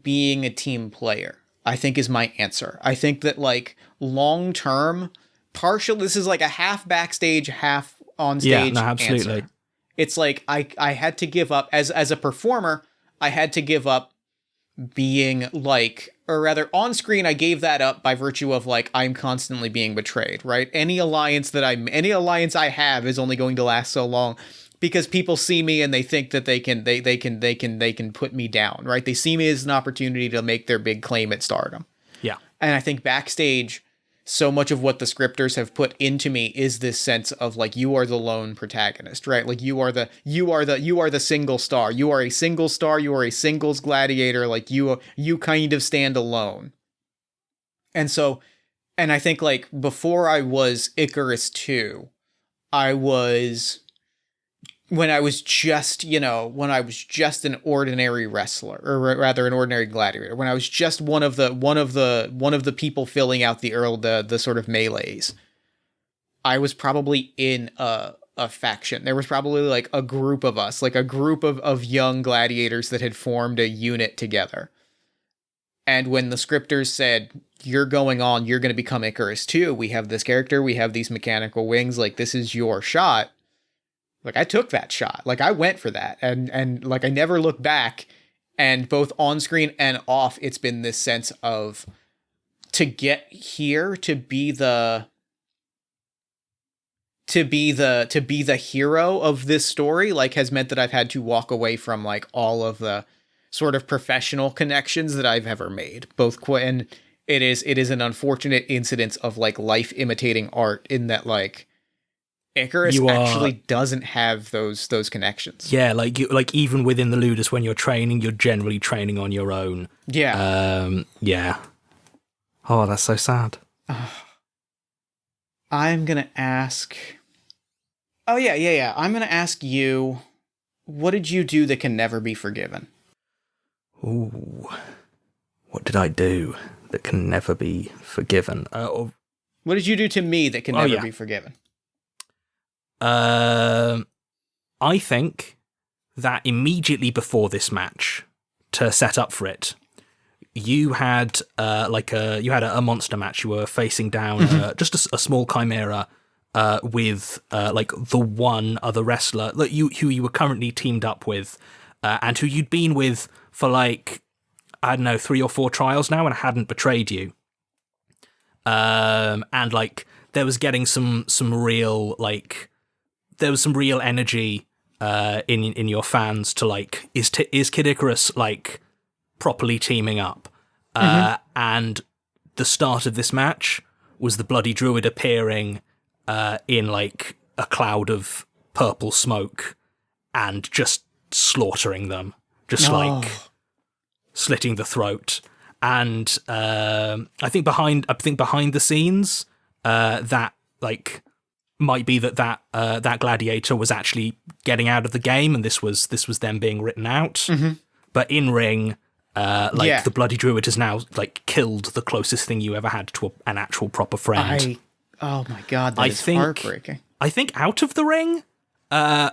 being a team player, I think is my answer. I think that like long term, this is like a half backstage, half on stage. Yeah, no, absolutely. Answer. It's like I had to give up as a performer. I had to give up being like, or rather on screen, I gave that up by virtue of like I'm constantly being betrayed. Right? Any alliance I have is only going to last so long. Because people see me and they think that they can put me down, right? They see me as an opportunity to make their big claim at stardom. Yeah. And I think backstage, so much of what the scripters have put into me is this sense of like you are the lone protagonist, right? Like you are the single star. You are a single star. You are a singles gladiator. Like you kind of stand alone. And I think like before I was Icarus 2, I was when I was just, when I was just an ordinary wrestler, or rather an ordinary gladiator, when I was just one of the people filling out the sort of melees, I was probably in a faction. There was probably like a group of us, like a group of young gladiators that had formed a unit together. And when the scripters said, you're going to become Icarus too, we have this character, we have these mechanical wings, like this is your shot. Like, I took that shot. Like, I went for that. And like, I never looked back. And both on screen and off, it's been this sense of, to get here, to be the hero of this story, like, has meant that I've had to walk away from, like, all of the sort of professional connections that I've ever made. And it is an unfortunate incidence of, like, life imitating art, in that, like, Icarus actually doesn't have those connections. Yeah, like even within the Ludus, when you're training, you're generally training on your own. Yeah. Yeah. Oh, that's so sad. I'm gonna ask. Oh yeah. I'm gonna ask you, what did you do that can never be forgiven? Ooh, what did I do that can never be forgiven? What did you do to me that can never be forgiven? I think that immediately before this match, to set up for it, you had a monster match. You were facing down just a small chimera with like the one other wrestler who you were currently teamed up with, and who you'd been with for like, I don't know, 3 or 4 trials now, and hadn't betrayed you. And like there was getting some real like. There was some real energy in your fans to like, is Kid Icarus like properly teaming up? And the start of this match was the bloody druid appearing in like a cloud of purple smoke and just slaughtering them, like slitting the throat. And I think behind the scenes that like. Might be that Gladiator was actually getting out of the game, and this was them being written out. But in ring, the bloody druid has now like killed the closest thing you ever had to an actual proper friend. Oh my god, that is heartbreaking. I think out of the ring, I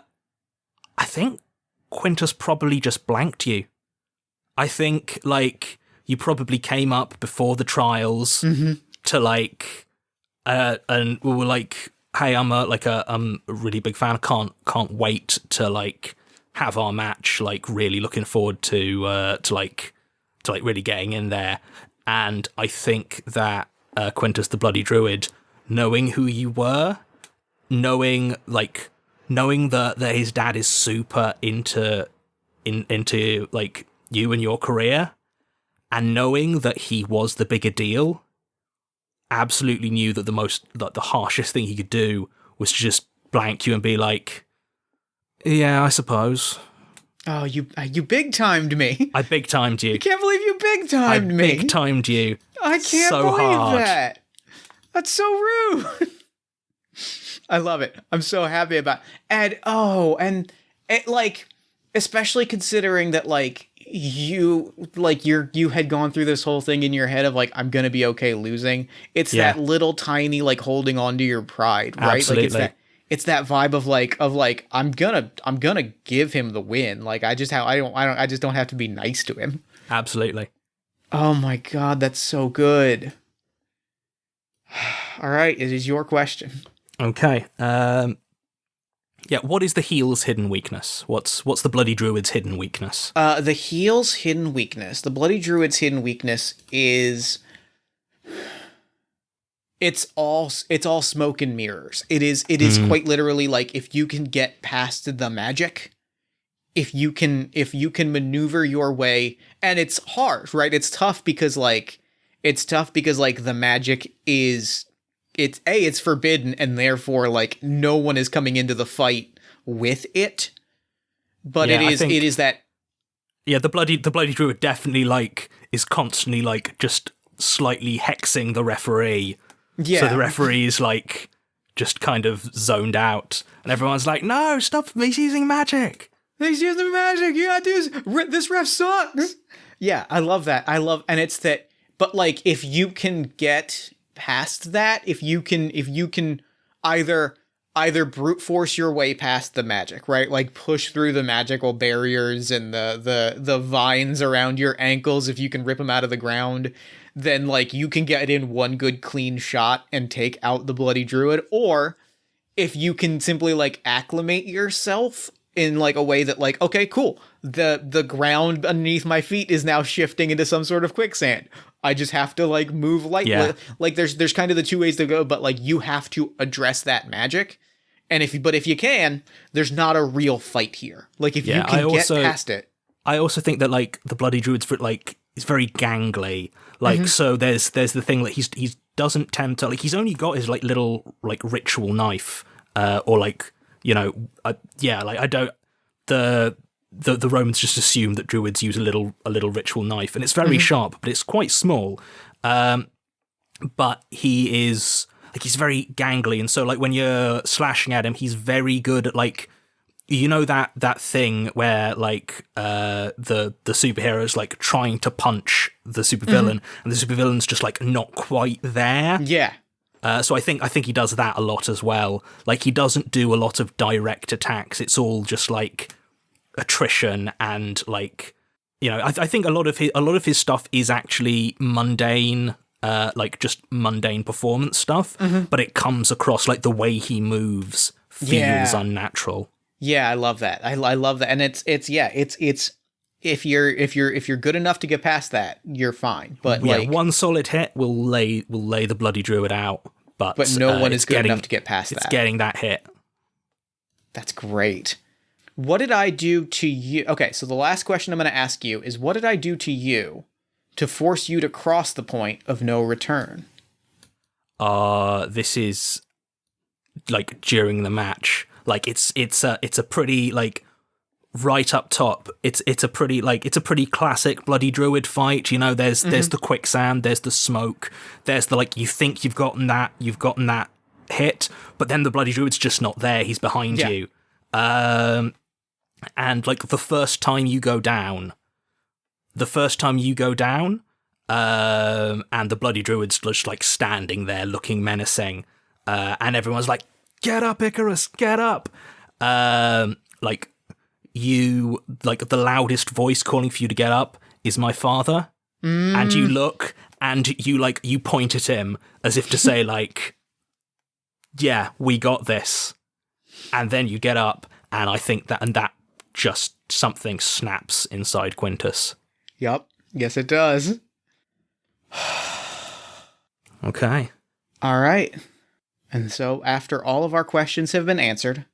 think Quintus probably just blanked you. I think like you probably came up before the trials to like, and we were like. Hey, I'm a really big fan. I can't wait to like have our match. Like really looking forward to really getting in there. And I think that Quintus the Bloody Druid, knowing who you were, knowing that his dad is super into like you and your career, and knowing that he was the bigger deal. Absolutely knew that the harshest thing he could do was to just blank you and be like, yeah, I suppose. Oh, you big timed me. I big timed you. I can't believe you big timed me. I big timed you. I can't believe that. That's so rude. I love it. I'm so happy about it. And it, like, especially considering that like you had gone through this whole thing in your head of like, I'm gonna be okay losing. It's that little tiny like holding on to your pride, right? Absolutely. Like it's that vibe of like I'm gonna give him the win. Like I just don't have to be nice to him. Absolutely. Oh my god, that's so good. All right, it is your question. Okay. Yeah, what is the heel's hidden weakness? What's the Bloody Druid's hidden weakness? The heel's hidden weakness. The Bloody Druid's hidden weakness is it's all smoke and mirrors. It is quite literally like, if you can get past the magic, if you can maneuver your way, and it's hard, right? It's tough because the magic is it's forbidden, and therefore like no one is coming into the fight with it. But it is that. Yeah, the bloody druid definitely like is constantly like just slightly hexing the referee. Yeah. So the referee is like just kind of zoned out. And everyone's like, no, stop, he's using magic. He's using magic. You gotta do this. Ref sucks. Yeah, I love that. And it's that, but like, if you can get past that, if you can either brute force your way past the magic, right? Like push through the magical barriers and the vines around your ankles, if you can rip them out of the ground, then like you can get in one good clean shot and take out the bloody druid. Or if you can simply like acclimate yourself in like a way that like, okay, cool, the ground underneath my feet is now shifting into some sort of quicksand. I just have to like move lightly. Yeah. Like there's kind of the two ways to go, but like you have to address that magic. And if you can, there's not a real fight here. Like if you can get past it. I also think that like the bloody druid's like is very gangly. Like so there's the thing that he doesn't tend to like, he's only got his like little like ritual knife or like, you know, like I don't the Romans just assume that druids use a little ritual knife, and it's very sharp, but it's quite small. But he is like, he's very gangly, and so like when you're slashing at him, he's very good at like, you know, that thing where like the superhero's like trying to punch the supervillain, and the supervillain's just like not quite there. Yeah. So I think he does that a lot as well. Like he doesn't do a lot of direct attacks. It's all just like attrition and like, you know, I think a lot of his stuff is actually mundane, like just mundane performance stuff, but it comes across like the way he moves feels unnatural. Yeah, I love that. I love that, and it's if you're good enough to get past that, you're fine. But yeah, like, one solid hit will lay the bloody druid out. But no one is good enough to get past that. It's getting that hit. That's great. What did I do to you? Okay, so the last question I'm going to ask you is, what did I do to you to force you to cross the point of no return? This is like during the match. Like it's a pretty like right up top. It's a pretty classic bloody druid fight. You know, there's the quicksand, there's the smoke, there's the like, you think you've gotten that hit, but then the bloody druid's just not there. He's behind you. And like the first time you go down, and the bloody druid's just like standing there looking menacing, and everyone's like, "Get up, Icarus, get up!" Like you, like the loudest voice calling for you to get up is my father, and you look and you point at him as if to say like, "Yeah, we got this," and then you get up, and I think that just something snaps inside Quintus. Yep. Yes, it does. Okay. All right. And so after all of our questions have been answered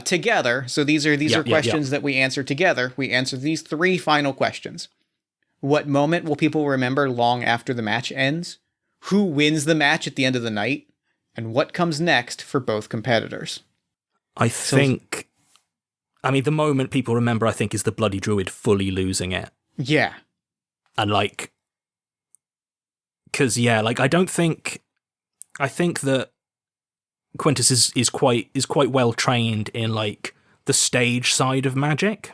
together, so these are questions that we answer together. We answer these 3 final questions. What moment will people remember long after the match ends? Who wins the match at the end of the night? And what comes next for both competitors? I mean, the moment people remember, I think, is the bloody druid fully losing it. Yeah. And like, because like I think that Quintus is quite well trained in like the stage side of magic.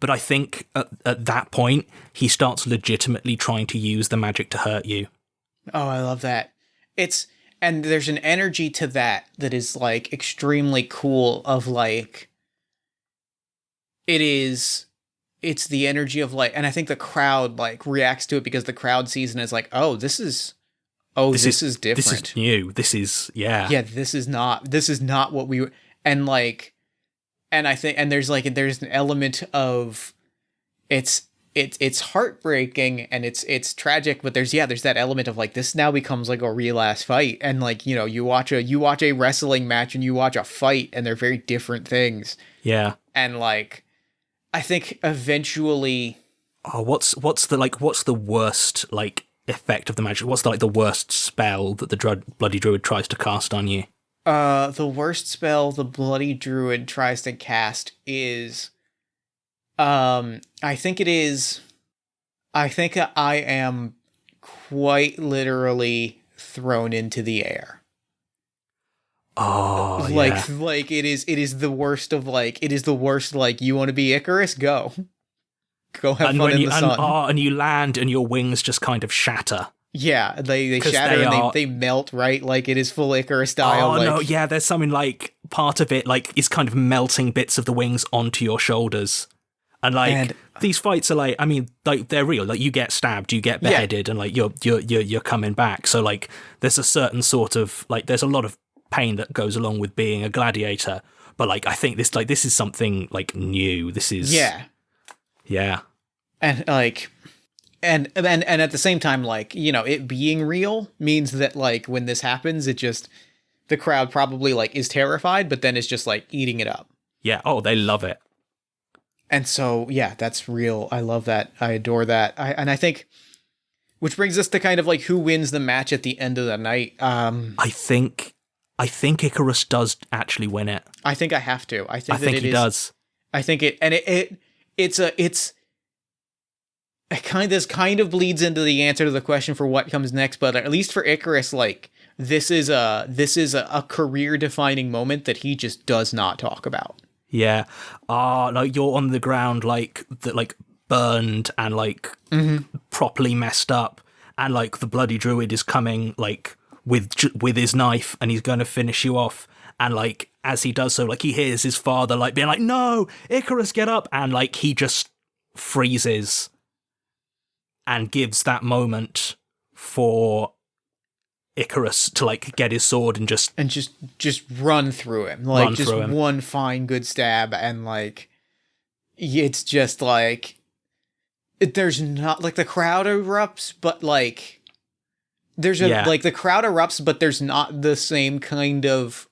But I think at that point he starts legitimately trying to use the magic to hurt you. Oh, I love that. And there's an energy to that is like extremely cool, of like, it's the energy of like, and I think the crowd like reacts to it because the crowd sees and is like, this is different. This is new. This is, Yeah, this is not what we, and like, and I think, and there's an element of, it's heartbreaking and it's tragic, but there's that element of like, this now becomes like a real ass fight. And like, you know, you watch a wrestling match and you watch a fight, and they're very different things. Yeah. And like, I think eventually, what's the worst like effect of the magic? What's the worst spell that the bloody druid tries to cast on you? The worst spell the bloody druid tries to cast is, I think I am quite literally thrown into the air. Oh, like it is the worst of like, it is the worst, like, you want to be Icarus? Go have and fun in you, the sun. and you land and your wings just kind of shatter. Yeah, they shatter and they melt, right? Like, it is full Icarus style. Oh, like, no, yeah, there's something like part of it, like, is kind of melting bits of the wings onto your shoulders. And, like, these fights are, like, I mean, like, they're real. Like, you get stabbed, you get beheaded, and, like, you're coming back. So, like, there's a certain sort of, like, there's a lot of pain that goes along with being a gladiator. But, like, I think this is something, like, new. This is... Yeah. And, like... And at the same time, like, you know, it being real means that, like, when this happens, it just, the crowd probably, like, is terrified, but then is just, like, eating it up. Yeah, oh, they love it. And so, yeah, that's real. I love that. I adore that. I think, which brings us to kind of, like, who wins the match at the end of the night. I think Icarus does actually win it. I think I have to. I think he does. I think it, and this kind of bleeds into the answer to the question for what comes next, but at least for Icarus, like, this is a career defining moment that he just does not talk about. Yeah. Like, you're on the ground, like, burned and, like, properly messed up, and, like, the bloody druid is coming, like, with his knife, and he's going to finish you off. And, like, as he does so, like, he hears his father, like, being like, "No, Icarus, get up!" And, like, he just freezes and gives that moment for Icarus to, like, get his sword and just run through him, like, just one fine good stab, and, like, it's just like, there's not, like, the crowd erupts, but, like, like, the crowd erupts, but there's not the same kind of,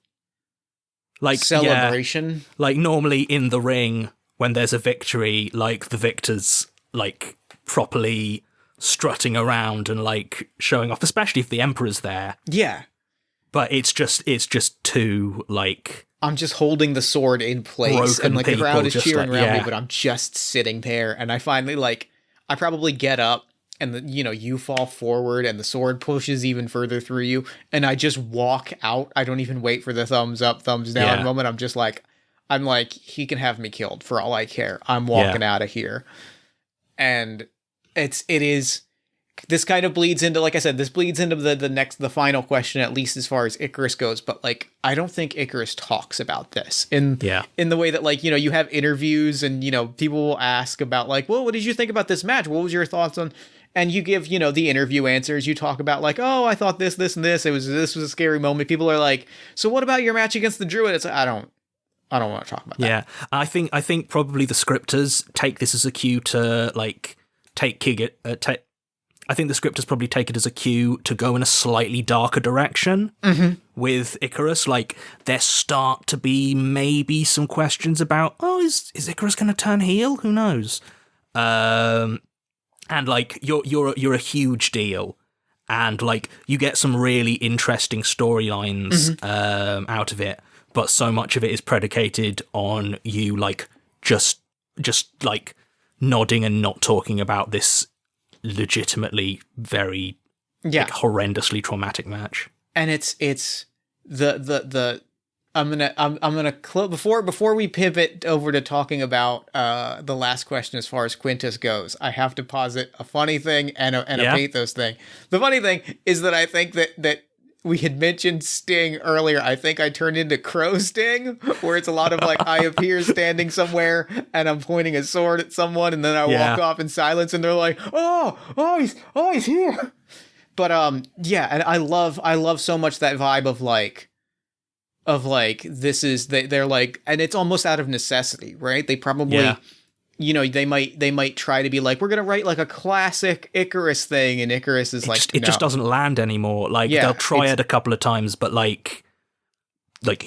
like, celebration. Yeah. Like, normally in the ring, when there's a victory, like, the victor's, like, properly strutting around and, like, showing off, especially if the Emperor's there. Yeah. But it's just too, like... I'm just holding the sword in place, and, like, the crowd is cheering around me, but I'm just sitting there, and I finally, like, I probably get up, and, you know, you fall forward, and the sword pushes even further through you, and I just walk out. I don't even wait for the thumbs up, thumbs down moment. I'm just like, he can have me killed for all I care. I'm walking out of here. And it is, this kind of bleeds into, like I said, this bleeds into the final question, at least as far as Icarus goes. But, like, I don't think Icarus talks about this in the way that, like, you know, you have interviews and, you know, people will ask about, like, well, what did you think about this match? What was your thoughts on, and you give, you know, the interview answers. You talk about, like, oh, I thought this, and this. This was a scary moment. People are like, so what about your match against the Druid? It's like, I don't want to talk about that. Yeah, I think probably the scripters take this as a cue to, like, I think the scripters probably take it as a cue to go in a slightly darker direction with Icarus. Like, there start to be maybe some questions about, oh, is Icarus going to turn heel? Who knows? And, like, you're a huge deal, and, like, you get some really interesting storylines out of it. But so much of it is predicated on you, like, just like, nodding and not talking about this legitimately very like, horrendously traumatic match. And it's the I'm gonna before we pivot over to talking about the last question as far as Quintus goes, I have to posit a funny thing and a pathos thing. The funny thing is that I think that we had mentioned Sting earlier. I think I turned into Crow Sting, where it's a lot of, like, I appear standing somewhere and I'm pointing a sword at someone, and then I walk off in silence, and they're like, he's here. But and I love so much that vibe of like this is they're like, and it's almost out of necessity, right? They probably you know, they might try to be like, we're gonna write, like, a classic Icarus thing, and Icarus is like, it just doesn't land anymore. Like, they'll try it a couple of times, but like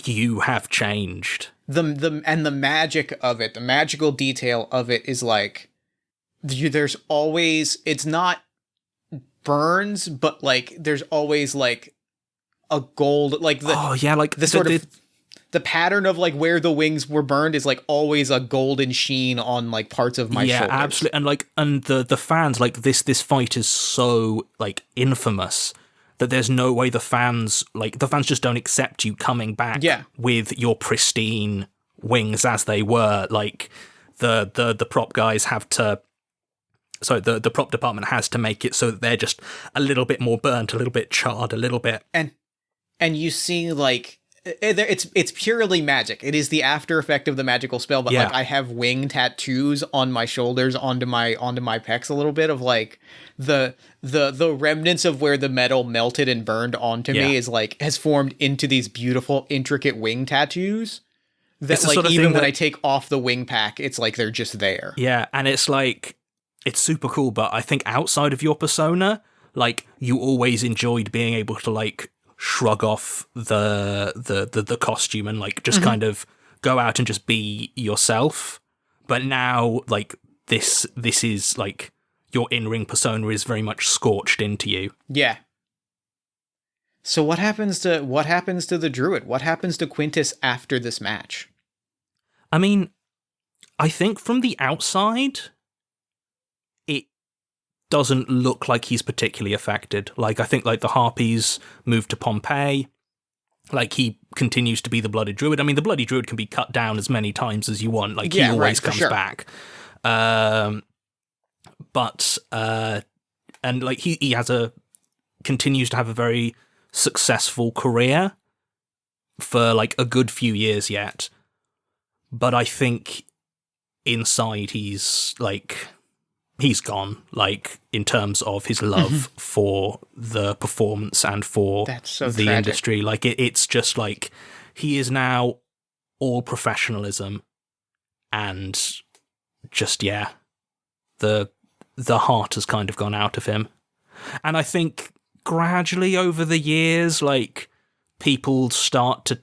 you have changed. The magic of it, the magical detail of it is, like, there's always, it's not burns, but, like, there's always, like, a gold, like, the sort of the pattern of, like, where the wings were burned is, like, always a golden sheen on, like, parts of my shoulders. Yeah, absolutely. And, like, and the fans, like, this fight is so, like, infamous that there's no way the fans just don't accept you coming back with your pristine wings as they were. Like the prop guys have to, so the prop department has to make it so that they're just a little bit more burnt, a little bit charred, a little bit. And you see, like, it's purely magic. It is the after effect of the magical spell, but like I have wing tattoos on my shoulders, onto my pecs a little bit of like the remnants of where the metal melted and burned onto me is like has formed into these beautiful intricate wing tattoos that like even when I take off the wing pack, it's like they're just there. Yeah, and it's like it's super cool, but I think outside of your persona, like you always enjoyed being able to like shrug off the costume and like just kind of go out and just be yourself. But now like this is like your in-ring persona is very much scorched into you. Yeah. So what happens to the Druid? What happens to Quintus after this match? I mean, I think from the outside it doesn't look like he's particularly affected. Like, I think, like, the Harpies moved to Pompeii. Like, he continues to be the Bloody Druid. I mean, the Bloody Druid can be cut down as many times as you want. Like, he always comes back. And, like, he continues to have a very successful career for, like, a good few years yet. But I think inside he's gone, like, in terms of his love for the performance and for the industry. Like, it's just, like, he is now all professionalism and just, the heart has kind of gone out of him. And I think gradually over the years, like, people start to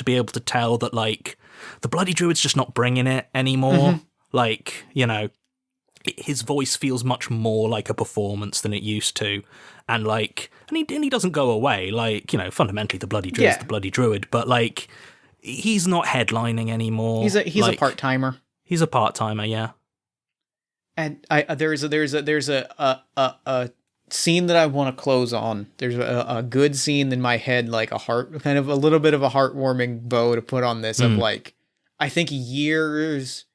be able to tell that, like, the Bloody Druid's just not bringing it anymore. Like, you know, his voice feels much more like a performance than it used to. And, like, and he doesn't go away. Like, you know, fundamentally the Bloody Druid's the Bloody Druid, but, like, he's not headlining anymore. He's a part-timer. He's a part-timer, yeah. And there's a scene that I want to close on. There's a good scene in my head, like a little bit of a heartwarming bow to put on this of, like, I think years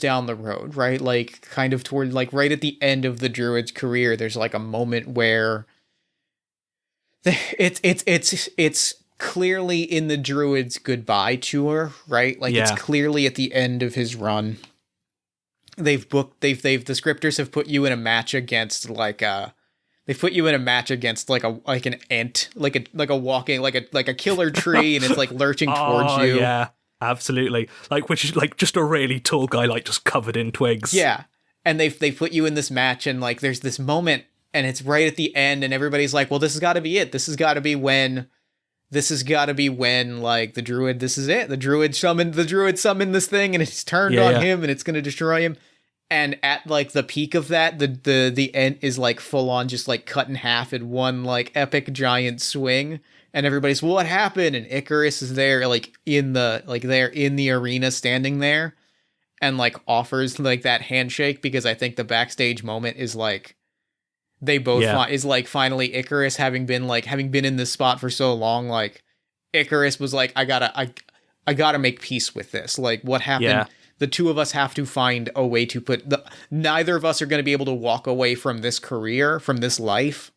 down the road, right? Like, kind of toward, like, right at the end of the Druid's career, there's, like, a moment where it's clearly in the Druid's goodbye tour, right? Like, it's clearly at the end of his run. The scripters have put you in a match against, like, an ant, like a walking, like a killer tree, and it's, like, lurching towards you. Yeah. Absolutely. Like, which is, like, just a really tall guy, like, just covered in twigs. Yeah. And they put you in this match, and, like, there's this moment, and it's right at the end, and everybody's like, well, this has got to be it. This has got to be when, like, the Druid, this is it. The Druid summoned this thing, and it's turned on him, and it's going to destroy him. And at, like, the peak of that, the end is, like, full on just, like, cut in half in one, like, epic giant swing. And everybody's, well, what happened? And Icarus is there, like, they're in the arena standing there and, like, offers, like, that handshake, because I think the backstage moment is, like, they both is, like, finally Icarus having been in this spot for so long, like, Icarus was like, I gotta make peace with this. Like, what happened? Yeah. The two of us have to find a way to neither of us are going to be able to walk away from this career, from this life.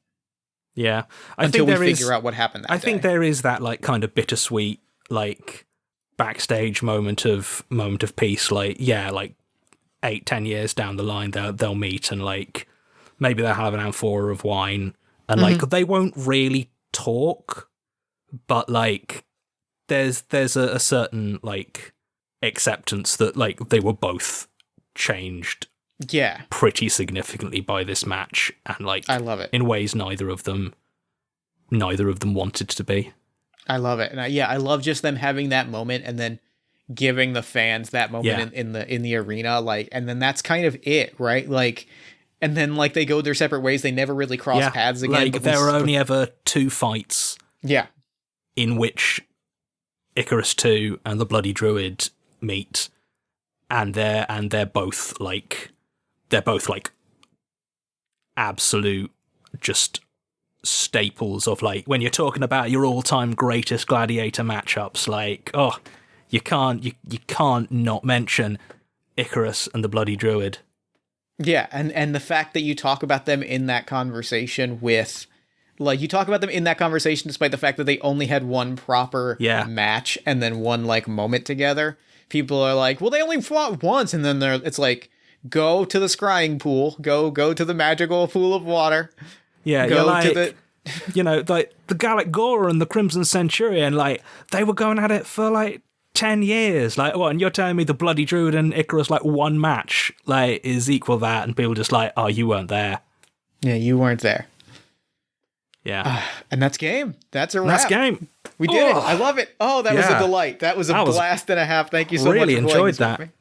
Yeah, until we figure out what happened that day. I think there is that, like, kind of bittersweet, like, backstage moment of peace. Like, yeah, like 8-10 years down the line, they'll meet, and, like, maybe they'll have an amphora of wine, and like they won't really talk, but, like, there's a certain, like, acceptance that, like, they were both changed pretty significantly by this match, and, like, I love it in ways neither of them wanted to be. I love it. And I love just them having that moment and then giving the fans that moment in the arena, like, and then that's kind of it, right? Like, and then, like, they go their separate ways. They never really cross paths again. Like, there were only ever 2 fights in which Icarus 2 and the Bloody Druid meet, and they're both like absolute just staples of, like, when you're talking about your all-time greatest Gladiator matchups, like, oh, you can't not mention ICARUS and the Bloody Druid. Yeah, and the fact that you talk about them in that conversation with, like, you talk about them in that conversation despite the fact that they only had one proper match and then one, like, moment together. People are like, well, they only fought once, and then it's like, go to the scrying pool, go to the magical pool of water. Yeah, you're like, you know, like, the Gallic Gore and the Crimson Centurion, like, they were going at it for, like, 10 years. Like, what, and you're telling me the Bloody Druid and ICARUS, like, one match, like, is equal that, and people just like, oh, you weren't there. Yeah, you weren't there. Yeah. And that's game. That's a wrap. That's game. We did it. I love it. Oh, that was a delight. That was a blast and a half. Thank you so much for playing enjoyed this that. with me.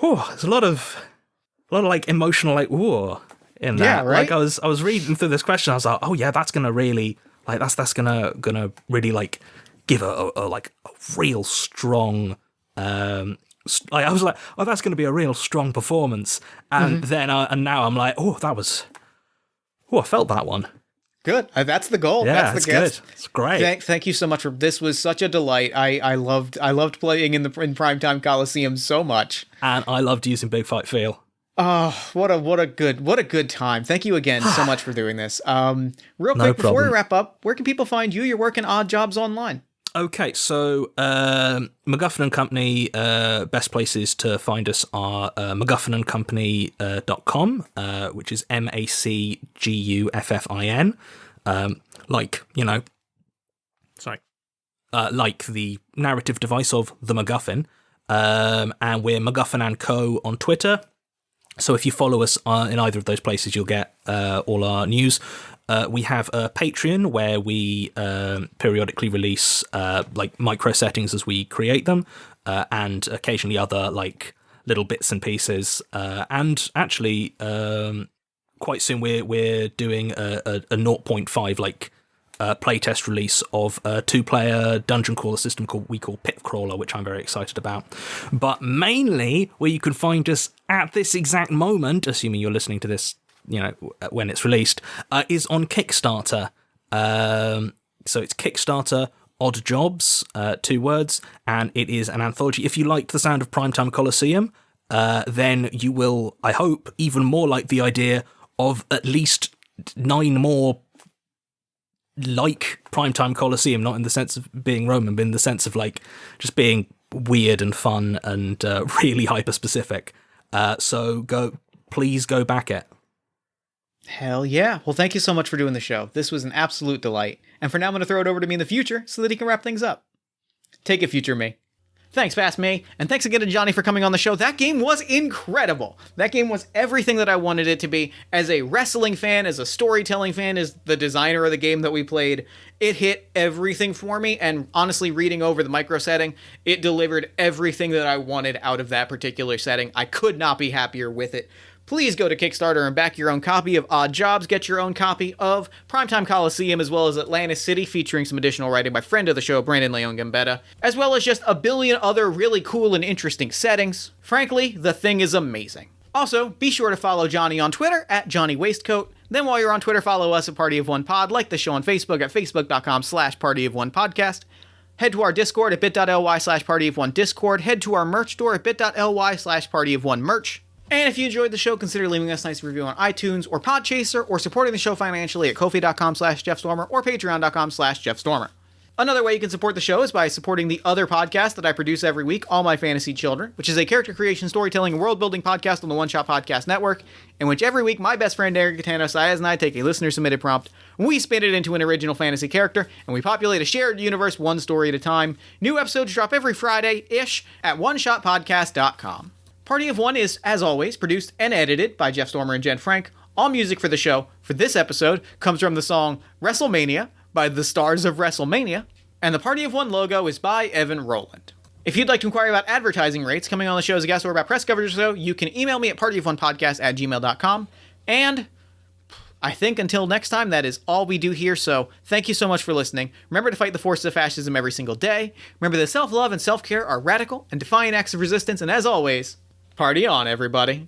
Oh, there's a lot of like emotional, like, whoa, in that. Yeah, right? Like, I was reading through this question, I was like, oh yeah, that's gonna really, like, that's gonna really, like, give a real strong, like, I was like, oh, that's gonna be a real strong performance, and then and now I'm like, oh, I felt that one. Good. That's the goal. Yeah, that's the good. It's great. Thank you so much for this. Was such a delight. I loved playing in Primetime Colosseum so much, and I loved using Big Fight Feel. Oh, what a good time. Thank you again so much for doing this. Real quick, before we wrap up, where can people find you, your work, and odd jobs online? Okay, so MacGuffin and Company, best places to find us are MacGuffinandCompany.com, which is MacGuffin. Like, you know, like the narrative device of the MacGuffin. And we're MacGuffin and Co. on Twitter. So if you follow us in either of those places, you'll get all our news. We have a Patreon where we periodically release like micro settings as we create them, and occasionally other, like, little bits and pieces. And actually, quite soon we're doing a 0.5 like playtest release of a 2-player dungeon crawler system we call Pit Crawler, which I'm very excited about. But mainly, where you can find us at this exact moment, assuming you're listening to this, you know, when it's released, is on Kickstarter. So it's Kickstarter Odd Jobs, 2 words, and it is an anthology. If you liked the sound of Primetime Colosseum, then you will, I hope, even more like the idea of at least 9 more like Primetime Colosseum, not in the sense of being Roman, but in the sense of, like, just being weird and fun and really hyper-specific. So please go back it. Hell yeah. Well, thank you so much for doing the show. This was an absolute delight. And for now, I'm going to throw it over to me in the future so that he can wrap things up. Take it, future me. Thanks, Fast Me, and thanks again to Johnny for coming on the show. That game was incredible. That game was everything that I wanted it to be. As a wrestling fan, as a storytelling fan, as the designer of the game that we played, it hit everything for me, and honestly, reading over the micro setting, it delivered everything that I wanted out of that particular setting. I could not be happier with it. Please go to Kickstarter and back your own copy of Odd Jobs. Get your own copy of Primetime Colosseum, as well as Atlantis City, featuring some additional writing by friend of the show, Brandon Leon Gambetta, as well as just a billion other really cool and interesting settings. Frankly, the thing is amazing. Also, be sure to follow Johnny on Twitter at Johnny Waistcoat. Then while you're on Twitter, follow us at Party of One Pod, like the show on Facebook at facebook.com/partyofonepodcast. Head to our Discord at bit.ly/partyofonediscord. Head to our merch store at bit.ly/partyofonemerch. And if you enjoyed the show, consider leaving us a nice review on iTunes or Podchaser, or supporting the show financially at ko-fi.com/JeffStormer or patreon.com/JeffStormer. Another way you can support the show is by supporting the other podcast that I produce every week, All My Fantasy Children, which is a character creation, storytelling, and world-building podcast on the One Shot Podcast Network, in which every week my best friend Eric Catano Saez and I take a listener-submitted prompt, we spin it into an original fantasy character, and we populate a shared universe one story at a time. New episodes drop every Friday-ish at oneshotpodcast.com. Party of One is, as always, produced and edited by Jeff Stormer and Jen Frank. All music for the show for this episode comes from the song WrestleMania by the Stars of WrestleMania, and the Party of One logo is by Evan Rowland. If you'd like to inquire about advertising rates, coming on the show as a guest, or about press coverage or so, you can email me at partyofonepodcast@gmail.com. And I think until next time, that is all we do here, so thank you so much for listening. Remember to fight the forces of fascism every single day. Remember that self-love and self-care are radical and defiant acts of resistance, and as always, party on, everybody.